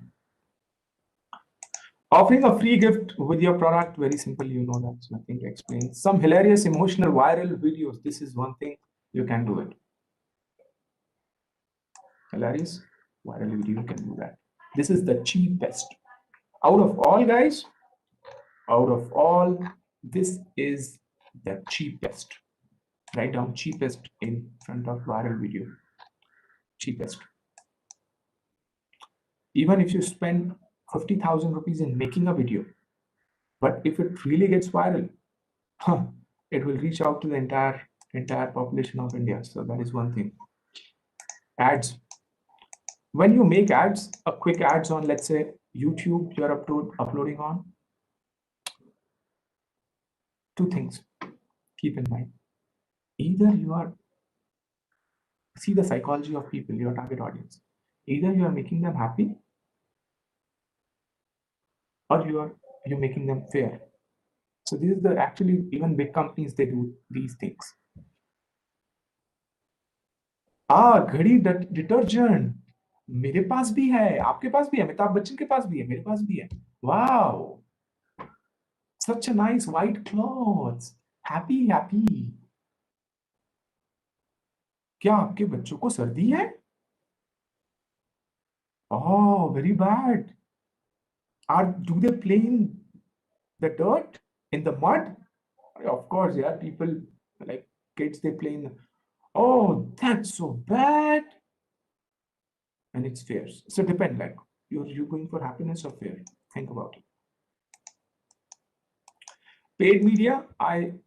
Offering a free gift with your product, very simple, you know, that's nothing to explain. Some hilarious, emotional, viral videos. This is one thing you can do it. Hilarious, viral video, you can do that. This is the cheapest. Out of all, guys, out of all, this is the cheapest. Write down cheapest in front of viral video. Cheapest. Even if you spend 50,000 rupees in making a video, but if it really gets viral, huh, it will reach out to the entire population of India. So that is one thing. Ads. When you make ads, a quick ads on, let's say, YouTube, you're uploading on, two things keep in mind. Either you are, see the psychology of people, your target audience. Either you are making them happy or you're making them fair. So this is the actually, even big companies, they do these things. घड़ी detergent मेरे पास भी है, आपके पास भी है, अमिताभ बच्चन के पास भी है, मेरे पास भी है. Wow, such a nice white clothes. Happy. क्या आपके बच्चों को सर्दी है? Oh, very bad. Do they play in the dirt, in the mud? Of course, yeah. People like kids, they play in. Oh, that's so bad. And it's fair. So depend, like you're going for happiness or fear. Think about it. Paid media, I'm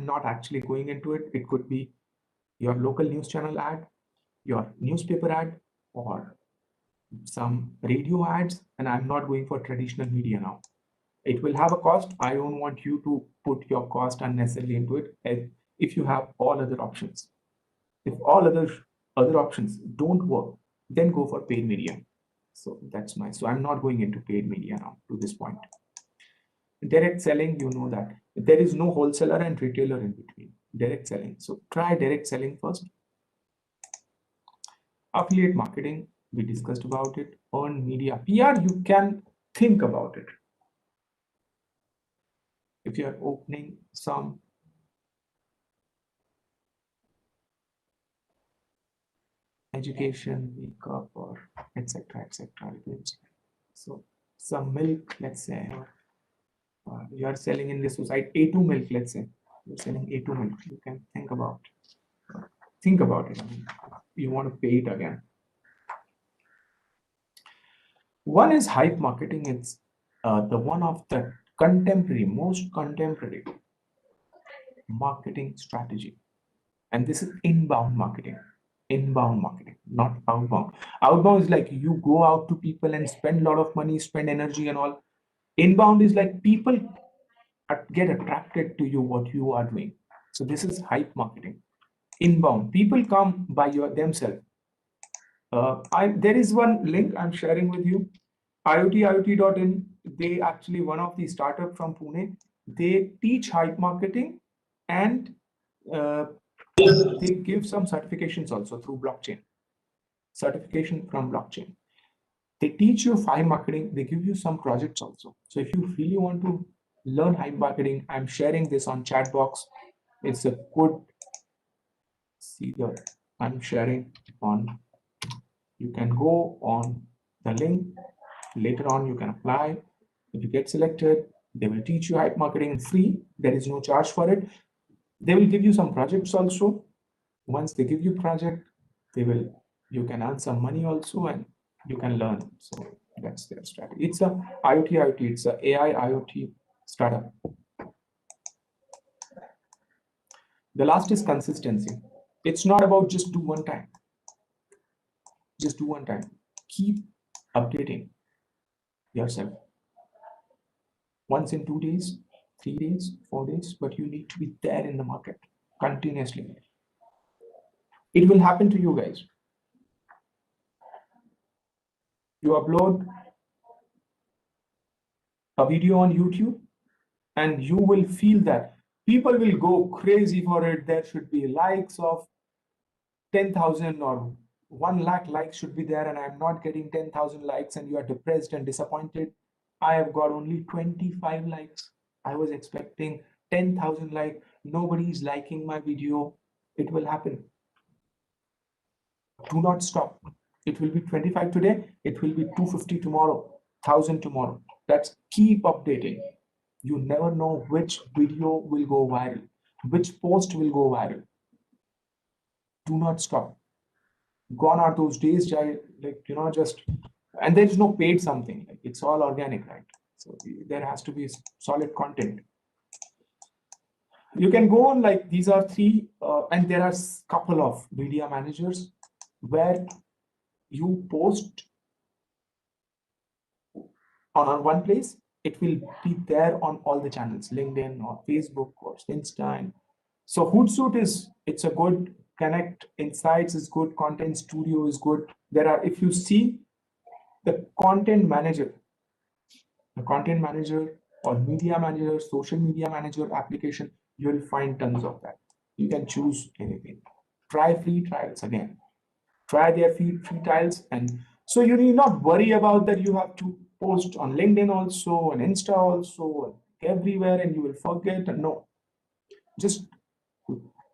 not actually going into it. It could be your local news channel ad, your newspaper ad, or some radio ads. And I'm not going for traditional media now. It will have a cost. I don't want you to put your cost unnecessarily into it if you have all other options. If all other other options don't work, then go for paid media. So that's my, so I'm not going into paid media now to this point. Direct selling, you know that there is no wholesaler and retailer in between. Direct selling. So try direct selling first. Affiliate marketing, we discussed about it. Earned media. PR, you can think about it. If you are opening some education week up or etc. etc. So some milk, let's say, or you are selling in this society A2 milk, let's say you're selling A2 milk. You can think about it. I mean, you want to pay it again. One is hype marketing. It's the one of the most contemporary marketing strategy. And this is inbound marketing. Inbound marketing, not outbound. Outbound is like you go out to people and spend a lot of money, spend energy and all. Inbound is like people get attracted to you, what you are doing. So this is hype marketing. Inbound, people come by themselves. There is one link I'm sharing with you, IoT.in. They actually, one of the startup from Pune, they teach hype marketing, and they give some certifications also through blockchain. Certification from blockchain. They teach you hype marketing. They give you some projects also. So if you really want to learn hype marketing, I'm sharing this on chat box. It's a good, see the, I'm sharing on, you can go on the link. Later on, you can apply. If you get selected, they will teach you hype marketing free. There is no charge for it. They will give you some projects also. Once they give you project, you can earn some money also, and you can learn. So that's their strategy. It's a IoT. It's a AI IoT startup. The last is consistency. It's not about just do one time. Just do one time. Keep updating yourself. Once in 2 days, 3 days, 4 days, but you need to be there in the market continuously. It will happen to you guys. You upload a video on YouTube and you will feel that people will go crazy for it. There should be likes of 10,000 or 1 lakh likes should be there, and I'm not getting 10,000 likes, and you are depressed and disappointed. I have got only 25 likes. I was expecting 10,000 likes. Nobody's liking my video. It will happen. Do not stop. It will be 25 today. It will be 250 tomorrow, 1,000 tomorrow. That's keep updating. You never know which video will go viral, which post will go viral. Do not stop. Gone are those days, just, and there's no paid something. Like, it's all organic, right? So there has to be solid content. You can go on, like, these are 3, and there are couple of media managers where you post on one place, it will be there on all the channels, LinkedIn or Facebook or Insta. So Hootsuite it's a good connect. Insights is good. Content Studio is good. There are, if you see the content manager or media manager, social media manager application, you will find tons of that. You can choose anything. Try free trials again. Try their free trials, and so you need not worry about that. You have to post on LinkedIn also, and Insta also, everywhere, and you will forget. No, just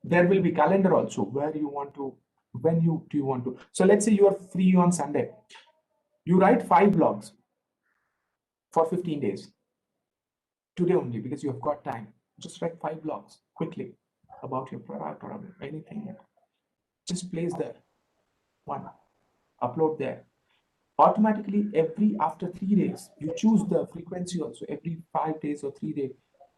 there will be calendar also where you want to, when you do you want to. So let's say you are free on Sunday. You write 5 blogs for 15 days. Today only, because you have got time. Just write 5 blogs quickly about your product or anything. Just place there. One, upload there. Automatically, after 3 days, you choose the frequency also. Every 5 days or 3 days,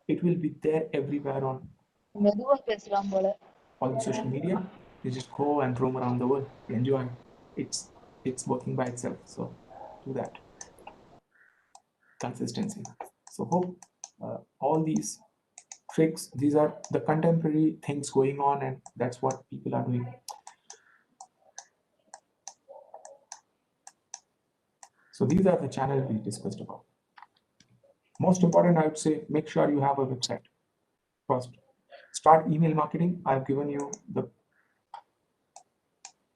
it will be there everywhere on all the social media. You just go and roam around the world. Enjoy. It's working by itself. So do that. Consistency. So hope all these tricks, these are the contemporary things going on, and that's what people are doing. So these are the channels we discussed about. Most important, I would say, make sure you have a website. First, start email marketing. I've given you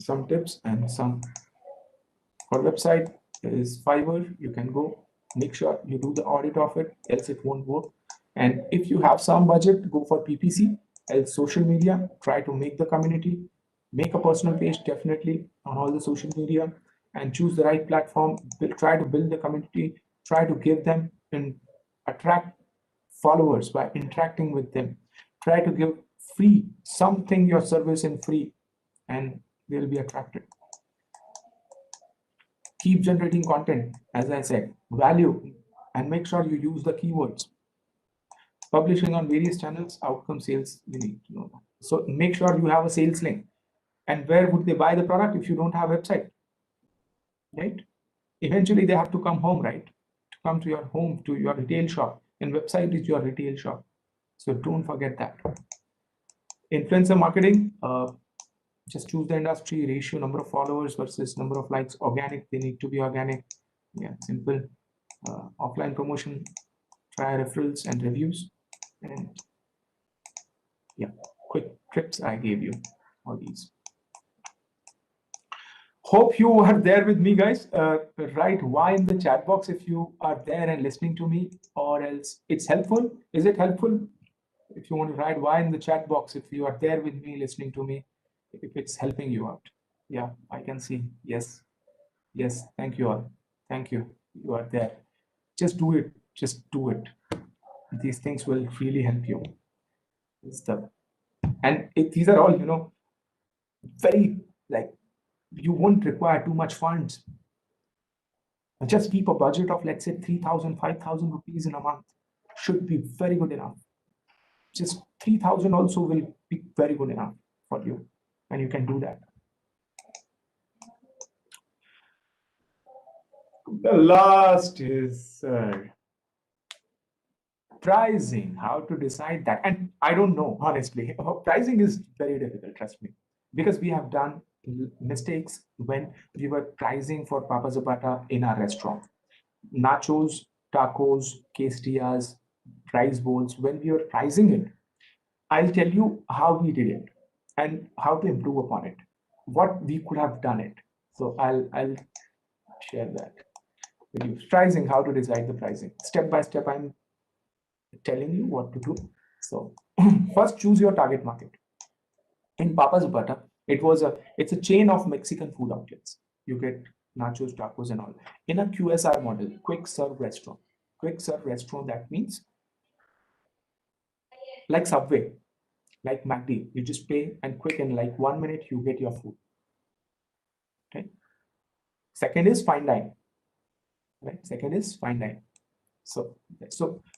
some tips and some. Our website is Fiverr. You can go. Make sure you do the audit of it, else it won't work. And if you have some budget, go for PPC. Else social media. Try to make the community. Make a personal page definitely on all the social media, and choose the right platform. Try to build the community. Try to give them and attract followers by interacting with them. Try to give free something, your service in free, and they'll be attracted. Keep generating content, as I said, value, and make sure you use the keywords. Publishing on various channels, outcome sales, you need to know that. So make sure you have a sales link. And where would they buy the product if you don't have a website? Right? Eventually they have to come home, right? To come to your home, to your retail shop. And website is your retail shop. So don't forget that. Influencer marketing, just choose the industry, ratio, number of followers versus number of likes. Organic, they need to be organic. Yeah, simple. Offline promotion, try referrals and reviews. And yeah, quick tips I gave you, all these. Hope you are there with me, guys. Write why in the chat box if you are there and listening to me, or else it's helpful. Is it helpful? If you want to write why in the chat box, if you are there with me, listening to me, if it's helping you out. Yeah, I can see. Yes. Yes. Thank you all. Thank you. You are there. Just do it. Just do it. These things will really help you. And these are all, very, like, you won't require too much funds. Just keep a budget of, let's say, 3,000, 5,000 rupees in a month. Should be very good enough. Just 3,000 also will be very good enough for you, and you can do that. The last is pricing, how to decide that. And I don't know, honestly. Pricing is very difficult, trust me, because we have done mistakes when we were pricing for Papa Zapata in our restaurant. Nachos, tacos, quesadillas, rice bowls, when we were pricing it, I'll tell you how we did it and how to improve upon it, what we could have done it. So I'll share that with you. Pricing, how to decide the pricing. Step by step, I'm telling you what to do. So first, choose your target market. In Papa Zapata, it's a chain of Mexican food outlets. You get nachos, tacos, and all. In a QSR model, quick serve restaurant. Quick serve restaurant, that means like Subway, like McD. You just pay and quick in like 1 minute you get your food. Okay. Second is fine dine. Right. Second is fine dine. So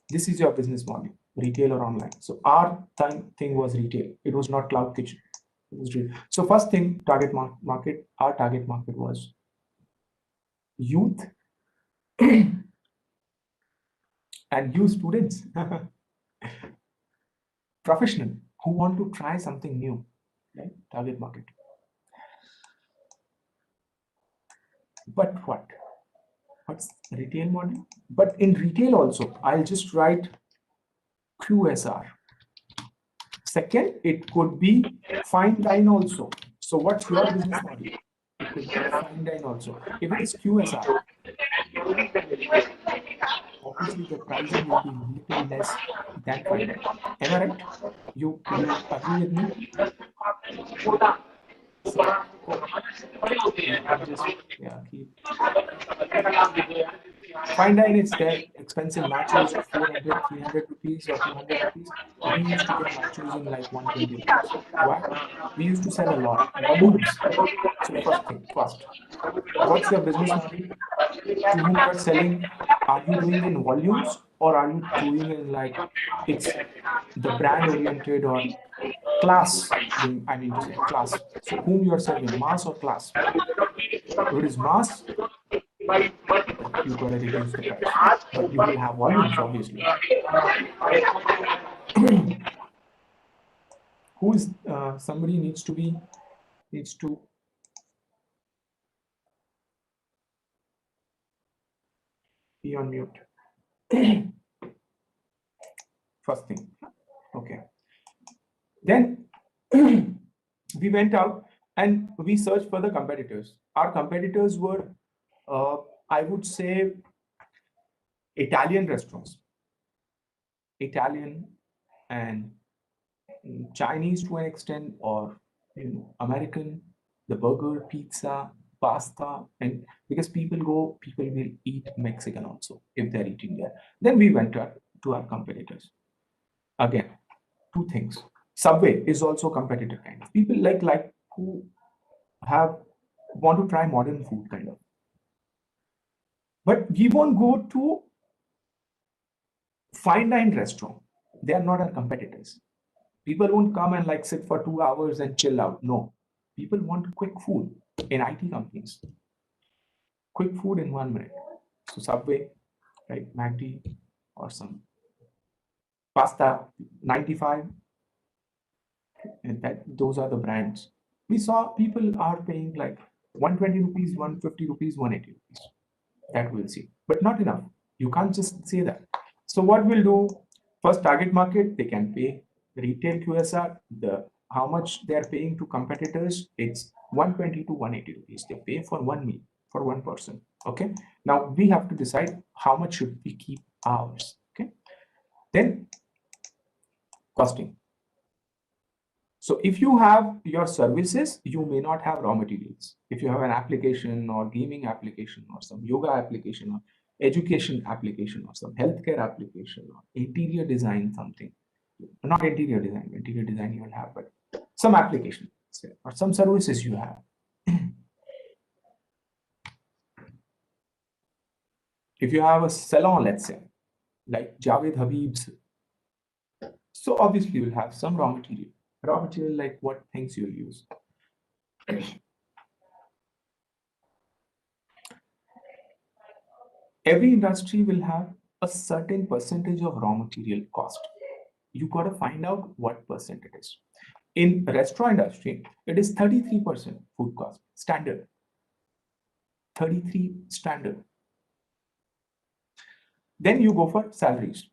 this is your business model, retail or online. So our thing was retail. It was not cloud kitchen. It was retail. So first thing, target market. Our target market was youth and youth students, professional who want to try something new. Right? Target market. But what's retail model? But in retail also, I'll just write QSR. Second, it could be fine dine also. So what's your business model? It could be fine dine also. If it is QSR, obviously the pricing will be little less than fine dine. Am I right? You agree with me? So, I'll just keep. Fine dine, it's there. Expensive nachos of 400, 300 rupees or 200 rupees. We used to get nachos in like 120 rupees. Why? We used to sell a lot. Volumes. So first, what's your business model? To whom you are selling? Are you doing in volumes or are you doing in like it's the brand oriented or class? I mean to say class. So whom you are serving, mass or class? If it is mass, you gotta reduce the price, but you will have volumes obviously. Who is somebody needs to Be on mute. First thing. Okay. Then we went out and we searched for the competitors. Our competitors were, I would say, Italian restaurants, Italian and Chinese to an extent, or American, the burger, pizza, pasta, and because people will eat Mexican also if they're eating there. Then we went to our competitors. Again, two things. Subway is also competitive kind of people like who have want to try modern food kind of. But we won't go to fine dine restaurant. They are not our competitors. People won't come and like sit for 2 hours and chill out. No, people want quick food in IT companies. Quick food in 1 minute. So Subway, right, McD, or some pasta 95, and those are the brands. We saw people are paying like 120 rupees, 150 rupees, 180 rupees. That we'll see, but not enough. You can't just say that. So what we'll do, first target market, they can pay retail QSR, the how much they're paying to competitors, it's 120 to 180 rupees. They pay for one meal for one person. Okay. Now we have to decide how much should we keep ours. Okay. Then costing. So if you have your services, you may not have raw materials. If you have an application or gaming application or some yoga application or education application or some healthcare application or interior design, something, not interior design you will have, but some application or some services you have. If you have a salon, let's say, like Javed Habib's, so obviously you'll have some raw material. Raw material like what things you'll use. Every industry will have a certain percentage of raw material cost. You got to find out what percent it is. In restaurant industry, it is 33% food cost, standard. 33 standard. Then you go for salaries.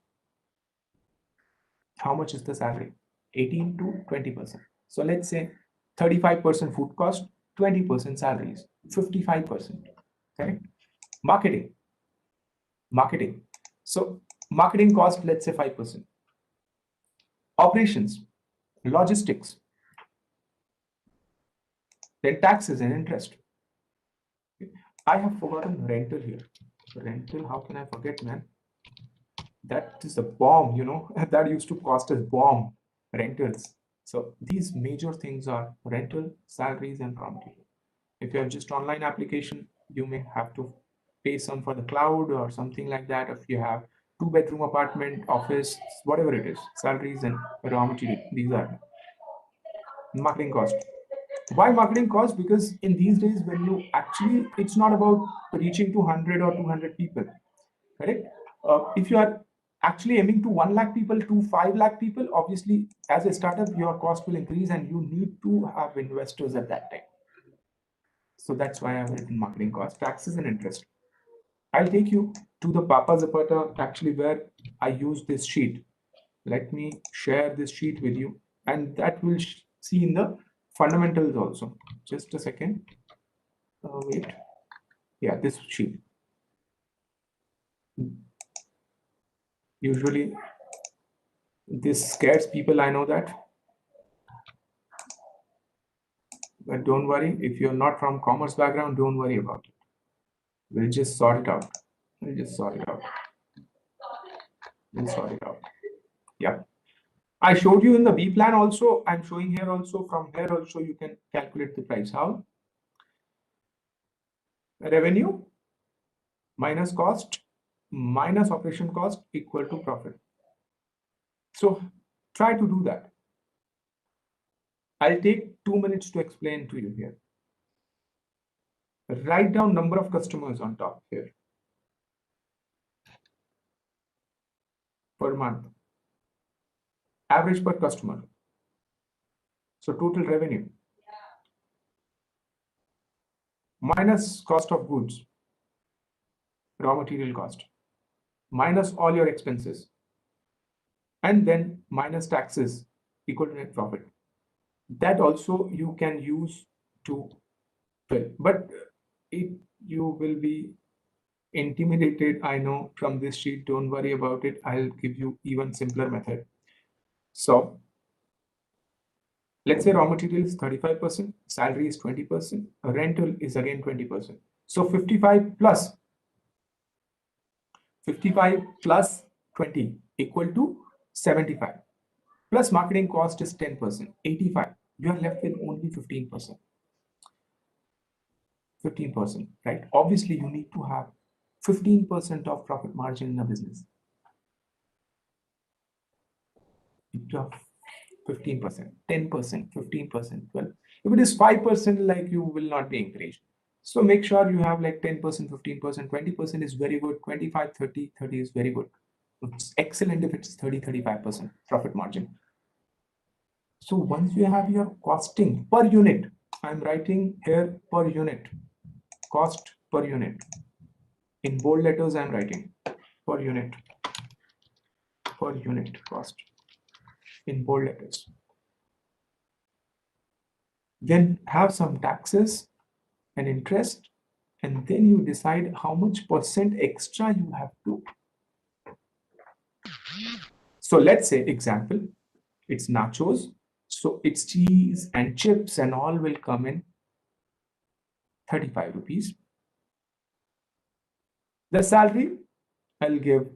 How much is the salary? 18 to 20%. So let's say 35% food cost, 20% salaries, 55%. Correct? Marketing. So marketing cost, let's say 5%. Operations, logistics, then taxes and interest. I have forgotten rental here. Rental, how can I forget, man? That is a bomb, that used to cost us bomb, rentals. So these major things are rental, salaries, and raw material. If you have just online application, you may have to pay some for the cloud or something like that. If you have 2-bedroom apartment, office, whatever it is, salaries and raw material, these are marketing cost. Why marketing cost? Because in these days, when you actually, it's not about reaching to 100 or 200 people, correct? If you are actually aiming to 1 lakh people to 5 lakh people, obviously as a startup, your cost will increase and you need to have investors at that time. So that's why I've written marketing cost, taxes and interest. I'll take you to the Papa Zapata, actually where I use this sheet. Let me share this sheet with you, and that will see in the fundamentals also. Just a second. Wait. Yeah, this sheet. Usually this scares people, I know that. But don't worry, if you're not from commerce background, don't worry about it. We'll just sort it out. We'll sort it out. Yeah. I showed you in the B plan also. I'm showing here also. From here also, you can calculate the price. How? Revenue minus cost minus operation cost equal to profit. So try to do that. I'll take 2 minutes to explain to you here. Write down number of customers on top here per month. Average per customer. So total revenue minus cost of goods, raw material cost. minus all your expenses, and then minus taxes equal to net profit. That also you can use to fill, but you will be intimidated, I know, from this sheet. Don't worry about it. I'll give you even simpler method. So let's say raw material is 35%, salary is 20%, rental is again 20%. So 55 plus 20 equal to 75. Plus marketing cost is 10%, 85. You are left with only 15%. 15%, right? Obviously, you need to have 15% of profit margin in a business. You need to have 15%, 10%, 15%, 12. If it is 5%, like, you will not be encouraged. So make sure you have like 10%, 15%, 20% is very good, 25, 30, 30 is very good. It's excellent if it's 30, 35% profit margin. So once you have your costing per unit, I'm writing here per unit, cost per unit. In bold letters, I'm writing per unit cost in bold letters. Then have some taxes and interest, and then you decide how much percent extra you have to. So let's say, example, it's nachos. So it's cheese and chips and all will come in 35 rupees. The salary, I'll give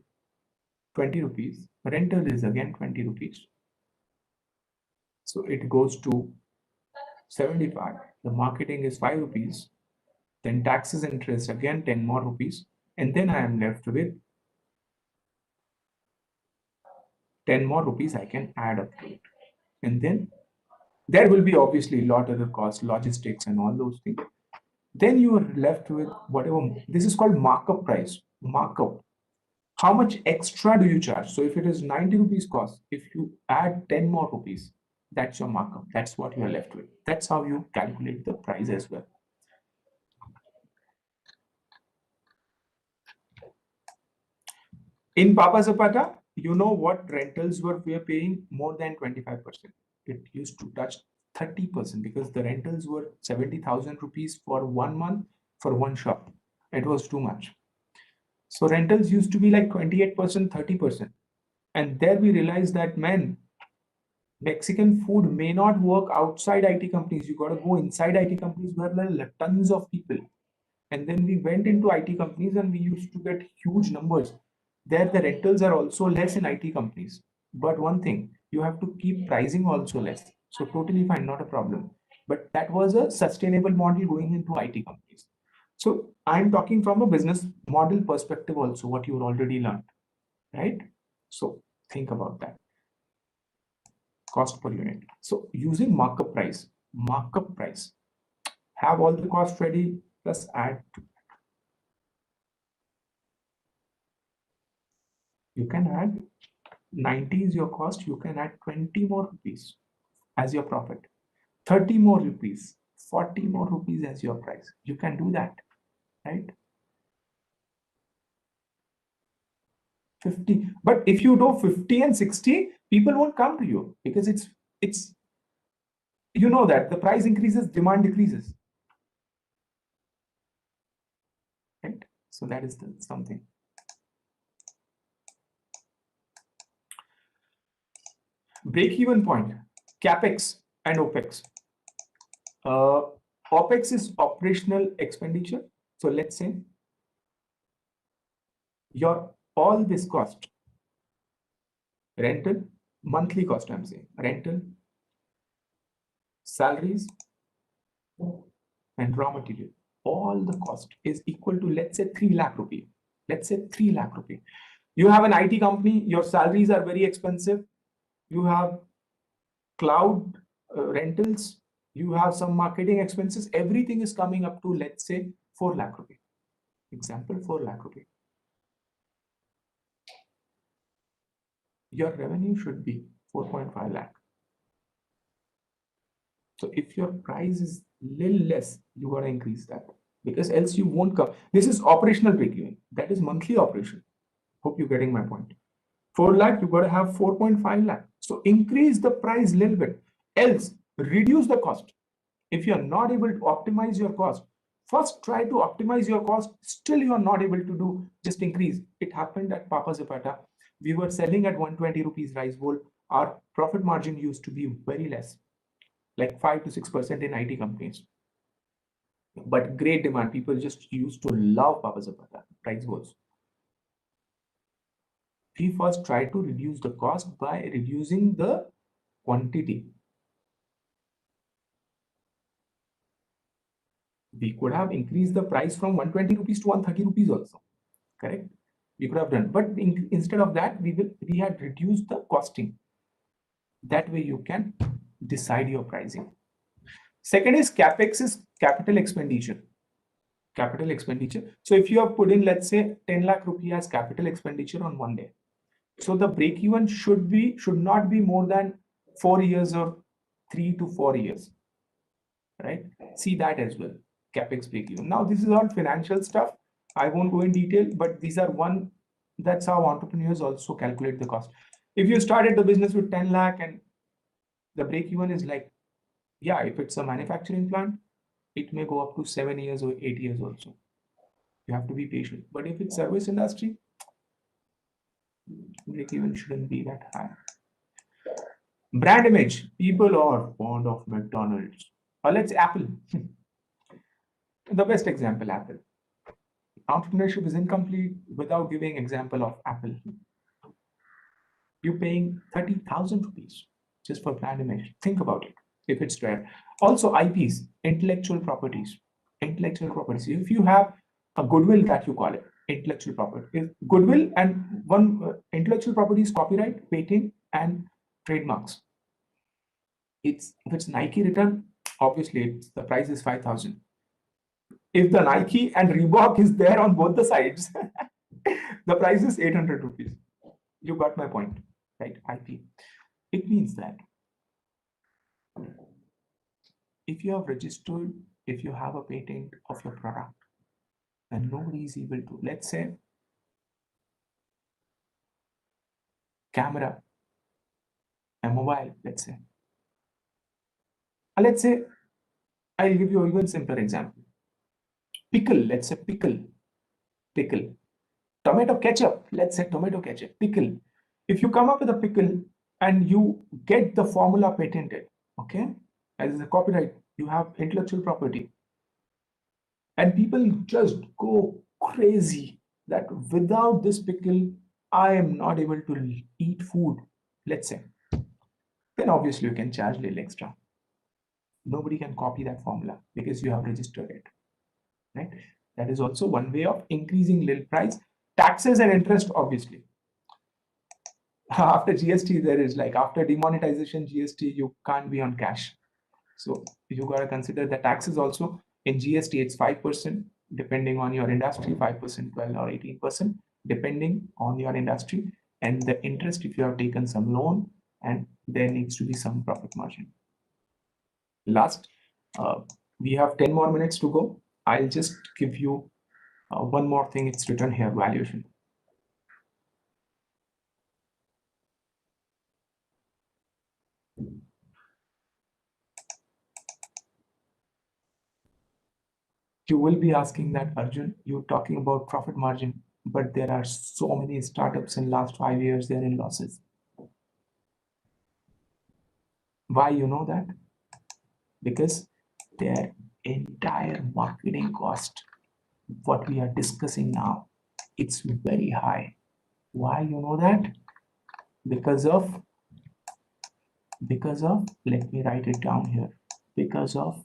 20 rupees. Rental is again 20 rupees. So it goes to 75. The marketing is 5 rupees. Then taxes, interest, again 10 more rupees. And then I am left with 10 more rupees I can add up to it. And then there will be obviously a lot of other costs, logistics and all those things. Then you are left with whatever. This is called markup price. Markup. How much extra do you charge? So if it is 90 rupees cost, if you add 10 more rupees, that's your markup. That's what you are left with. That's how you calculate the price as well. In Papa Zapata, you know what rentals we are paying? More than 25%. It used to touch 30% because the rentals were 70,000 rupees for 1 month for one shop. It was too much. So rentals used to be like 28%, 30%. And there we realized that, man, Mexican food may not work outside IT companies. You got to go inside IT companies where there are tons of people. And then we went into IT companies and we used to get huge numbers. There, the rentals are also less in IT companies. But one thing, you have to keep pricing also less. So totally fine, not a problem. But that was a sustainable model going into IT companies. So I'm talking from a business model perspective also, what you already learned, right? So think about that. Cost per unit. So using markup price, have all the cost ready plus add to. You can add 90 is your cost, you can add 20 more rupees as your profit, 30 more rupees, 40 more rupees as your price. You can do that, right? 50. But if you do 50 and 60, people won't come to you because it's you know that the price increases, demand decreases. Right? So that is something. Break-even point, CapEx and OpEx. OpEx is operational expenditure. So let's say your all this cost, rental, monthly cost, I'm saying, rental, salaries, and raw material, all the cost is equal to, let's say, 3 lakh rupee. Let's say 3 lakh rupee. You have an IT company, your salaries are very expensive. You have cloud rentals, you have some marketing expenses, everything is coming up to, let's say, 4 lakh rupee. Example, 4 lakh rupee. Your revenue should be 4.5 lakh. So if your price is little less, you got to increase that because else you won't come. This is operational break-even. That is monthly operation. Hope you're getting my point. 4 lakh, you got to have 4.5 lakh. So increase the price a little bit. Else, reduce the cost. If you're not able to optimize your cost, first try to optimize your cost. Still, you're not able to do, just increase. It happened at Papa Zapata. We were selling at 120 rupees rice bowl. Our profit margin used to be very less, like 5 to 6% in IT companies. But great demand. People just used to love Papa Zapata rice bowls. We first try to reduce the cost by reducing the quantity. We could have increased the price from 120 rupees to 130 rupees also, correct? We could have done, but instead of that, we had reduced the costing. That way you can decide your pricing. Second is capex, is capital expenditure. Capital expenditure. So if you have put in, let's say, 10 lakh rupee as capital expenditure on one day, so the break even should not be more than 4 years or 3 to 4 years, right? See that as well. Capex break even. Now this is all financial stuff. I won't go in detail, but these are that's how entrepreneurs also calculate the cost. If you started the business with 10 lakh and the break even is like, yeah, if it's a manufacturing plant, it may go up to 7 years or 8 years also. You have to be patient. But if it's service industry, break even shouldn't be that high. Brand image. People are fond of McDonald's. Or let's Apple. The best example, Apple. Entrepreneurship is incomplete without giving example of Apple. You're paying 30,000 rupees just for brand image. Think about it, if it's rare. Also, IPs, intellectual properties. Intellectual properties. If you have a goodwill, that you call it intellectual property. Goodwill and one intellectual property is copyright, patent, and trademarks. If it's Nike written, obviously the price is 5,000. If the Nike and Reebok is there on both the sides, the price is 800 rupees. You got my point, right? IP. It means that if you have registered, if you have a patent of your product, and nobody is able to, let's say, camera, a mobile, let's say. Let's say, I'll give you an even simpler example. Pickle, let's say pickle. Tomato ketchup, let's say tomato ketchup, pickle. If you come up with a pickle and you get the formula patented, okay, as a copyright, you have intellectual property, and people just go crazy that without this pickle, I am not able to eat food, let's say, then obviously you can charge a little extra. Nobody can copy that formula because you have registered it, right? That is also one way of increasing little price. Taxes and interest, obviously. After GST, there is like after demonetization GST, you can't be on cash. So you got to consider the taxes also. In GST, it's 5%, depending on your industry, 5%, 12 or 18%, depending on your industry. And the interest, if you have taken some loan, and there needs to be some profit margin. Last, we have 10 more minutes to go. I'll just give you one more thing. It's written here, valuation. You will be asking that, Arjun, you're talking about profit margin, but there are so many startups in last 5 years, they're in losses. Why you know that? Because their entire marketing cost, what we are discussing now, it's very high. Why you know that? Because of, let me write it down here, because of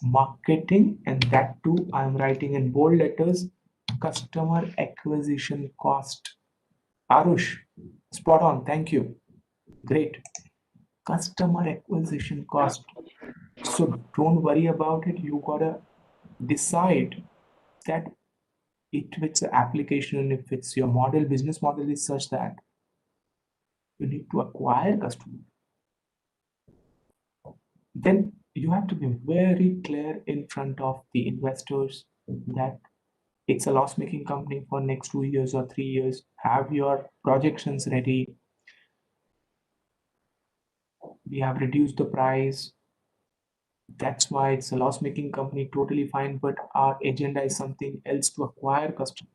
marketing, and that too I'm writing in bold letters, customer acquisition cost. Arush, spot on, thank you. Great. Customer acquisition cost. So don't worry about it. You gotta decide that if it's an application, if it's your model, business model is such that you need to acquire customers, then you have to be very clear in front of the investors that it's a loss-making company for next 2 years or 3 years. Have your projections ready. We have reduced the price. That's why it's a loss-making company, totally fine, but our agenda is something else to acquire customers.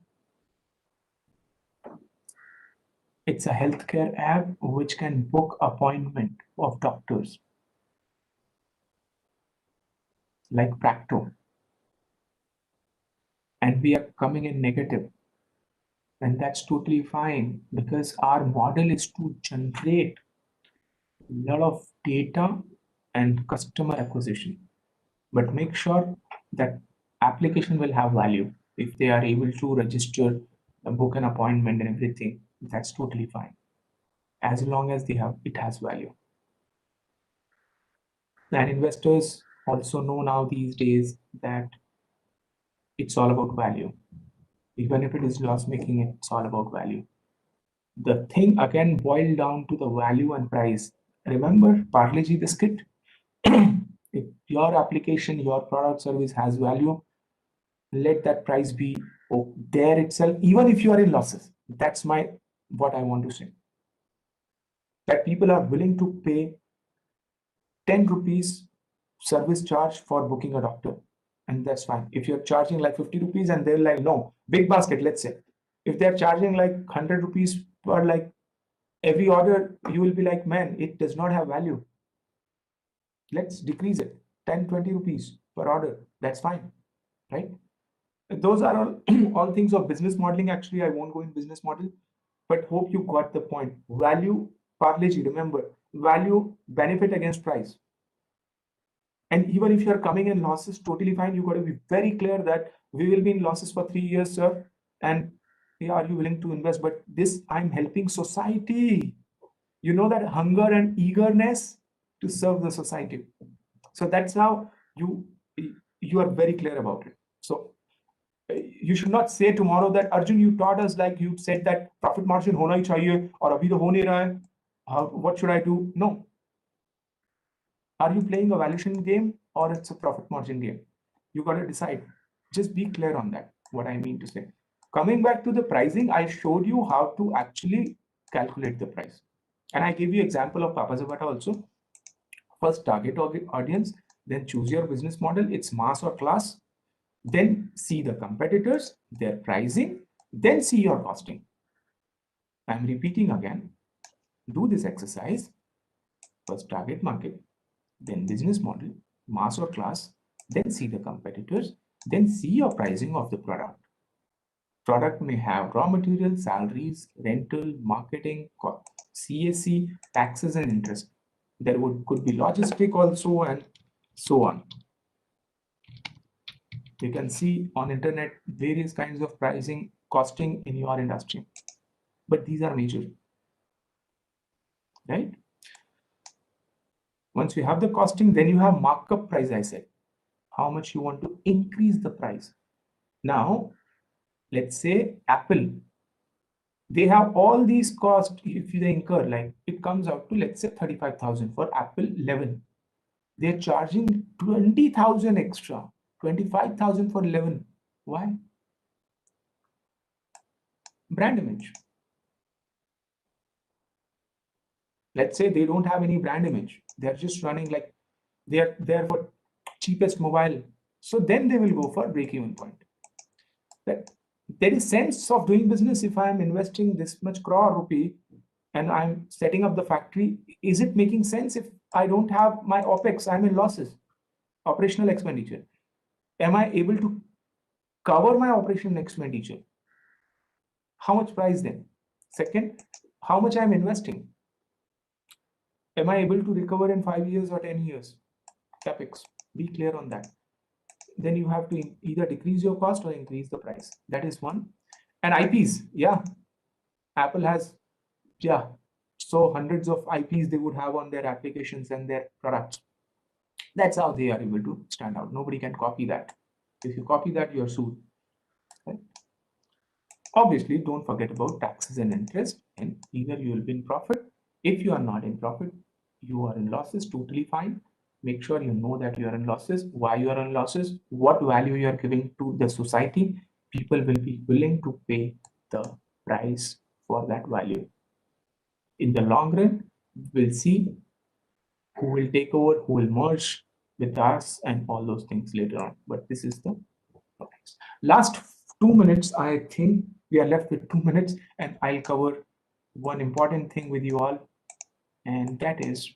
It's a healthcare app which can book appointment of doctors like Practo. And we are coming in negative. And that's totally fine because our model is to generate a lot of data and customer acquisition. But make sure that application will have value. If they are able to register, book an appointment and everything, that's totally fine. As long as it has value. And investors also know now these days that it's all about value. Even if it is loss making, it's all about value. The thing again boiled down to the value and price. Remember Parle-G biscuit? If your application, your product service has value, let that price be there itself, even if you are in losses. That's what I want to say. That people are willing to pay 10 rupees service charge for booking a doctor. And that's fine. If you're charging like 50 rupees and they're like, no, big basket, let's say. If they're charging like 100 rupees per like every order, you will be like, man, it does not have value. Let's decrease it 10, 20 rupees per order. That's fine, right? Those are all things of business modeling. Actually, I won't go in business model, but hope you got the point. Value, Parle-G, remember, value, benefit against price. And even if you're coming in losses, totally fine. You got to be very clear that we will be in losses for 3 years, sir. And yeah, are you willing to invest? But this, I'm helping society. You know that hunger and eagerness to serve the society. So that's how you are very clear about it. So you should not say tomorrow that Arjun, you taught us, like you said that profit margin hona hi chahiye aur abhi to ho nahi raha hai. What should I do? No. Are you playing a valuation game or it's a profit margin game? You got to decide. Just be clear on that. What I mean to say. Coming back to the pricing, I showed you how to actually calculate the price. And I gave you example of Papa Zapata also. First target audience, then choose your business model. It's mass or class. Then see the competitors, their pricing, then see your costing. I'm repeating again. Do this exercise. First target market, then business model, mass or class, then see the competitors, then see your pricing of the product. Product may have raw material, salaries, rental, marketing, CAC, taxes and interest. There could be logistic also and so on. You can see on internet various kinds of pricing, costing in your industry. But these are major, right? Once you have the costing, then you have markup price, I said. How much you want to increase the price. Now, let's say Apple, they have all these costs. If they incur, like it comes out to, let's say 35,000 for Apple 11. They're charging 20,000 extra, 25,000 for 11. Why? Brand image. Let's say they don't have any brand image. They're just running like they're there for cheapest mobile. So then they will go for break-even point. That there is sense of doing business. If I am investing this much crore rupee and I'm setting up the factory, is it making sense if I don't have my OPEX? I'm in losses, operational expenditure. Am I able to cover my operational expenditure? How much price then? Second, how much I'm investing? Am I able to recover in 5 years or 10 years? CapEx. Be clear on that. Then you have to either decrease your cost or increase the price. That is one. And IPs, yeah. Apple has, yeah, so hundreds of IPs they would have on their applications and their products. That's how they are able to stand out. Nobody can copy that. If you copy that, you're sued. Right? Obviously, don't forget about taxes and interest. And either you will be in profit. If you are not in profit, you are in losses, totally fine. Make sure you know that you are in losses, why you are in losses, what value you are giving to the society. people will be willing to pay the price for that value. In the long run, we'll see who will take over, who will merge with us, and all those things later on. But this is the last 2 minutes. I think we are left with 2 minutes, and I'll cover one important thing with you all, and that is,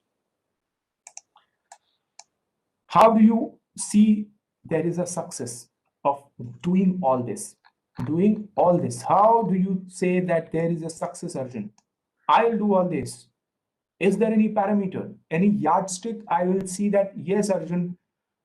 how do you see there is a success of doing all this? Doing all this, how do you say that there is a success, Arjun? I'll do all this. Is there any parameter, any yardstick? I will see that, yes, Arjun,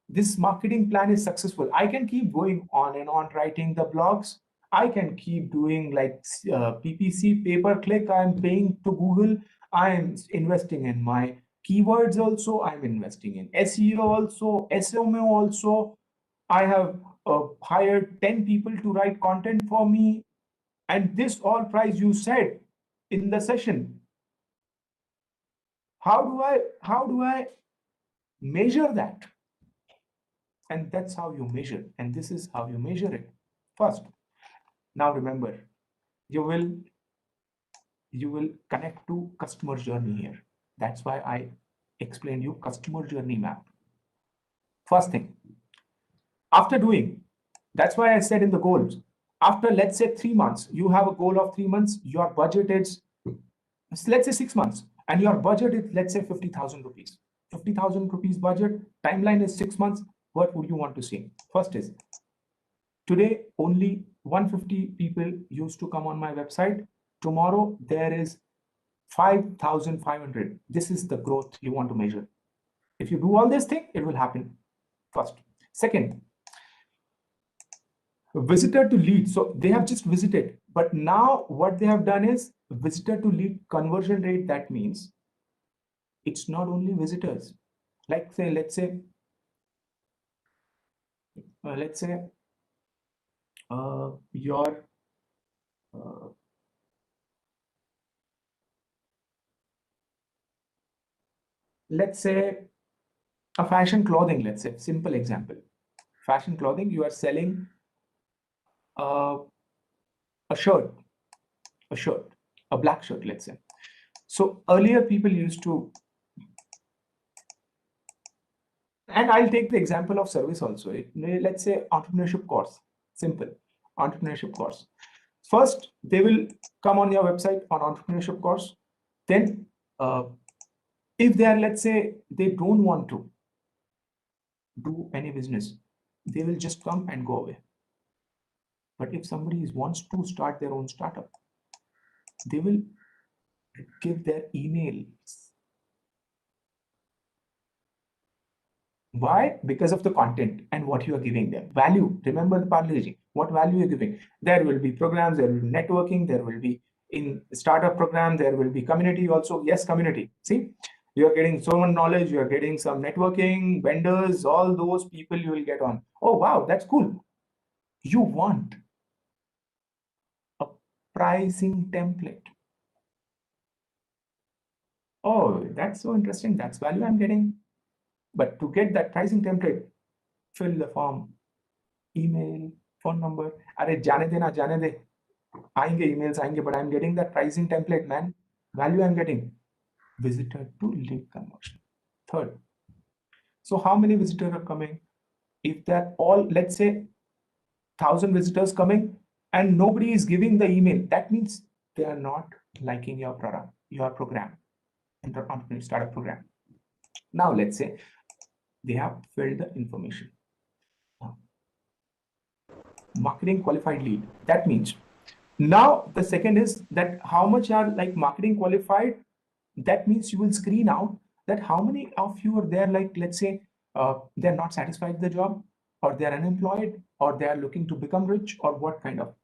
this marketing plan is successful. I can keep going on and on writing the blogs. I can keep doing like PPC, pay per click. I'm paying to Google. I'm investing in my keywords also. I'm investing in SEO also, SMO also. I have hired 10 people to write content for me. And this all price you said in the session. How do I measure that? And that's how you measure, and this is how you measure it. First, now remember, you will connect to customer journey here. That's why I explained you customer journey map. First thing, after doing, that's why I said in the goals, after let's say 3 months, you have a goal of 3 months, your budget is, let's say 6 months, and your budget is, let's say 50,000 rupees. 50,000 rupees budget, timeline is 6 months. What would you want to see? First is, today only 150 people used to come on my website. Tomorrow there is 5,500. This is the growth you want to measure. If you do all this thing, it will happen. First. Second, visitor to lead. So they have just visited, but now what they have done is visitor to lead conversion rate. That means it's not only visitors. Like say, let's say your let's say a fashion clothing, let's say, simple example, fashion clothing, you are selling a shirt, a black shirt, let's say. So earlier people used to, and I'll take the example of service also. Let's say entrepreneurship course, simple entrepreneurship course. First, they will come on your website on entrepreneurship course. Then, if they are, let's say, they don't want to do any business, they will just come and go away. But if somebody wants to start their own startup, they will give their emails. Why? Because of the content and what you are giving them. Value. Remember the parleji. What value you're giving. There will be programs, there will be networking, there will be in startup program, there will be community also. Yes, community. See, you are getting so much knowledge, you are getting some networking, vendors, all those people you will get on. Oh, wow, that's cool. You want a pricing template. Oh, that's so interesting. That's value I'm getting. But to get that pricing template, fill the form, email, phone number. Are jane de na jane de. Aayenge emails aayenge, but I'm getting that pricing template, man. Value I'm getting. Visitor to lead conversion. Third. So how many visitors are coming? If they're all, let's say, 1,000 visitors coming and nobody is giving the email, that means they are not liking your product, your program, entrepreneur startup program. Now let's say they have filled the information. Marketing qualified lead. That means now the second is that how much are like marketing qualified. That means you will screen out that how many of you are there, like let's say they're not satisfied with the job, or they're unemployed, or they are looking to become rich, or what kind of.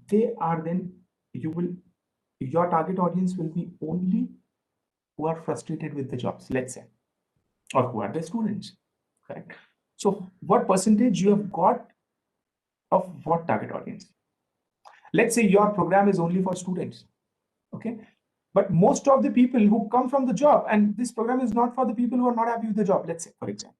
They are, then your target audience will be only who are frustrated with the jobs, let's say, or who are the students, correct? So what percentage you have got of what target audience? Let's say your program is only for students, okay? But most of the people who come from the job, and this program is not for the people who are not happy with the job, let's say, for example,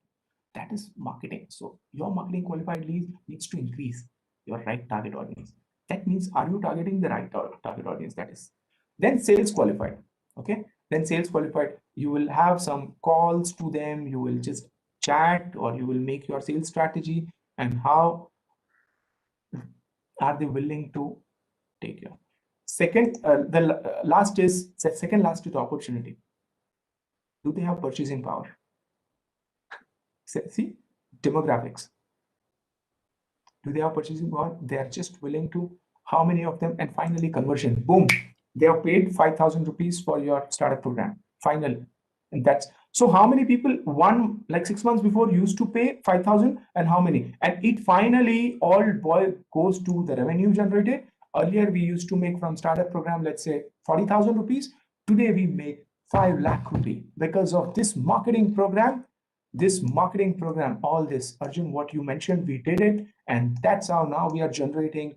that is marketing. So your marketing qualified lead needs to increase. your right target audience. That means, are you targeting the right target audience? That is. Then sales qualified. Okay. Then sales qualified, you will have some calls to them, you will just chat, or you will make your sales strategy, and how are they willing to take you. Second, the last is second last is opportunity. Do they have purchasing power? See, demographics. Do they have purchasing power? They are just willing to, how many of them? And finally, conversion. Boom. They have paid 5,000 rupees for your startup program. Finally. And that's so how many people one like 6 months before used to pay 5,000, and how many? And it finally all goes to the revenue generated. Earlier, we used to make from startup program, let's say 40,000 rupees. Today, we make 5 lakh rupee because of this marketing program. All this, Arjun, what you mentioned, we did it, and that's how now we are generating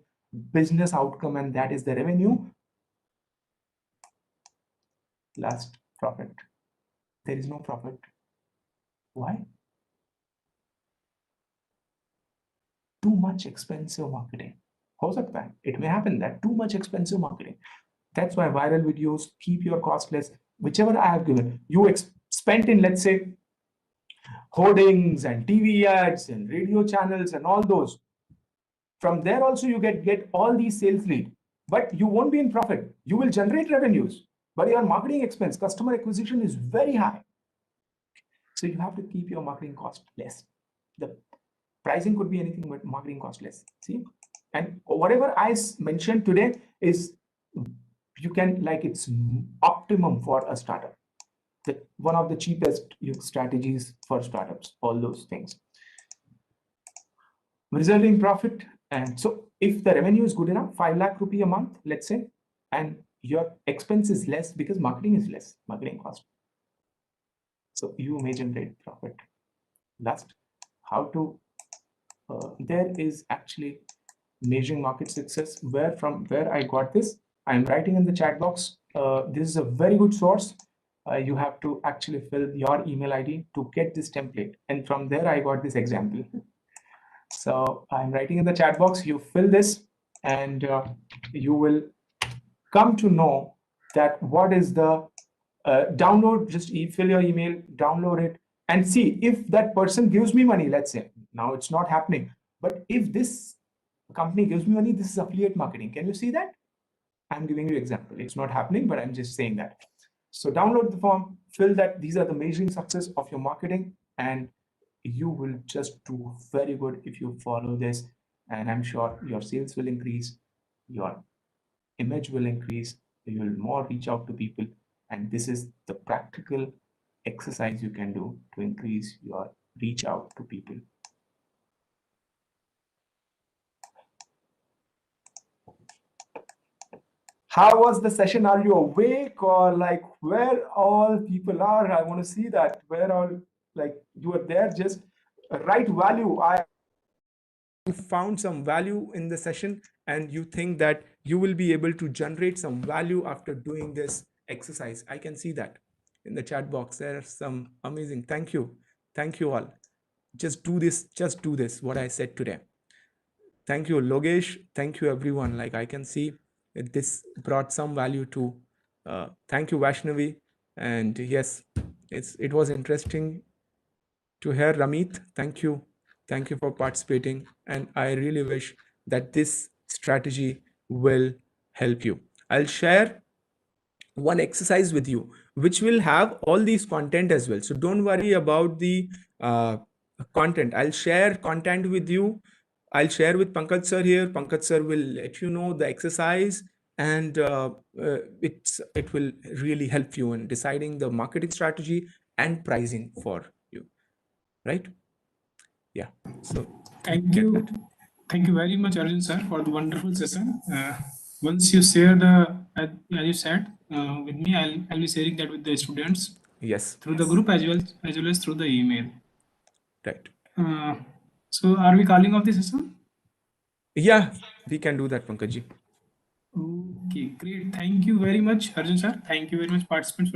business outcome, and that is the revenue. Last, profit. There is no profit. Why? Too much expensive marketing. How is that? It may happen that too much expensive marketing. That's why viral videos, keep your cost less. Whichever I have given, you spent in, let's say, hoardings and TV ads and radio channels and all those. From there also you get all these sales lead, but you won't be in profit. You will generate revenues, but your marketing expense, customer acquisition is very high. So you have to keep your marketing cost less. The pricing could be anything, but marketing cost less. See, and whatever I mentioned today is, you can, like, it's optimum for a startup. One of the cheapest strategies for startups, all those things. Resulting profit. And so if the revenue is good enough, 5 lakh rupee a month, let's say, and your expense is less because marketing is less, marketing cost. So you may generate profit. Last, how to, there is actually measuring market success. From where I got this, I'm writing in the chat box. This is a very good source. You have to actually fill your email ID to get this template. And from there, I got this example. So I'm writing in the chat box, you fill this, and you will come to know that what is the download. Just fill your email, download it, and see if that person gives me money. Let's say now it's not happening, but if this company gives me money, this is affiliate marketing. Can you see that? I'm giving you example. It's not happening, but I'm just saying that. So download the form, fill that. These are the measuring success of your marketing, and you will just do very good if you follow this. And I'm sure your sales will increase, your image will increase, you will more reach out to people. And this is the practical exercise you can do to increase your reach out to people. How was the session? Are you awake, or like where all people are? I want to see that. Where all, like, you are there, just right value. You found some value in the session, and you think that you will be able to generate some value after doing this exercise. I can see that in the chat box. There are some amazing. Thank you all. Just do this what I said today. Thank you, Logesh. Thank you, everyone. Like, I can see this brought some value to. Thank you, Vaishnavi. And yes, it was interesting to hear, Ramit. Thank you for participating, and I really wish that this strategy will help you. I'll share one exercise with you which will have all these content as well, so don't worry about the content. I'll share content with you. I'll share with Pankaj sir here. Pankaj sir will let you know the exercise, and it will really help you in deciding the marketing strategy and pricing for you, right? Yeah. So Thank you. Thank you very much, Arjun sir, for the wonderful session. Once you share the, as you said, with me, I'll be sharing that with the students. Yes. Through the group as well as through the email. Right. So are we calling off the session? Yeah, we can do that, Pankaj ji. Okay, great. Thank you very much, Arjun sir. Thank you very much, participants.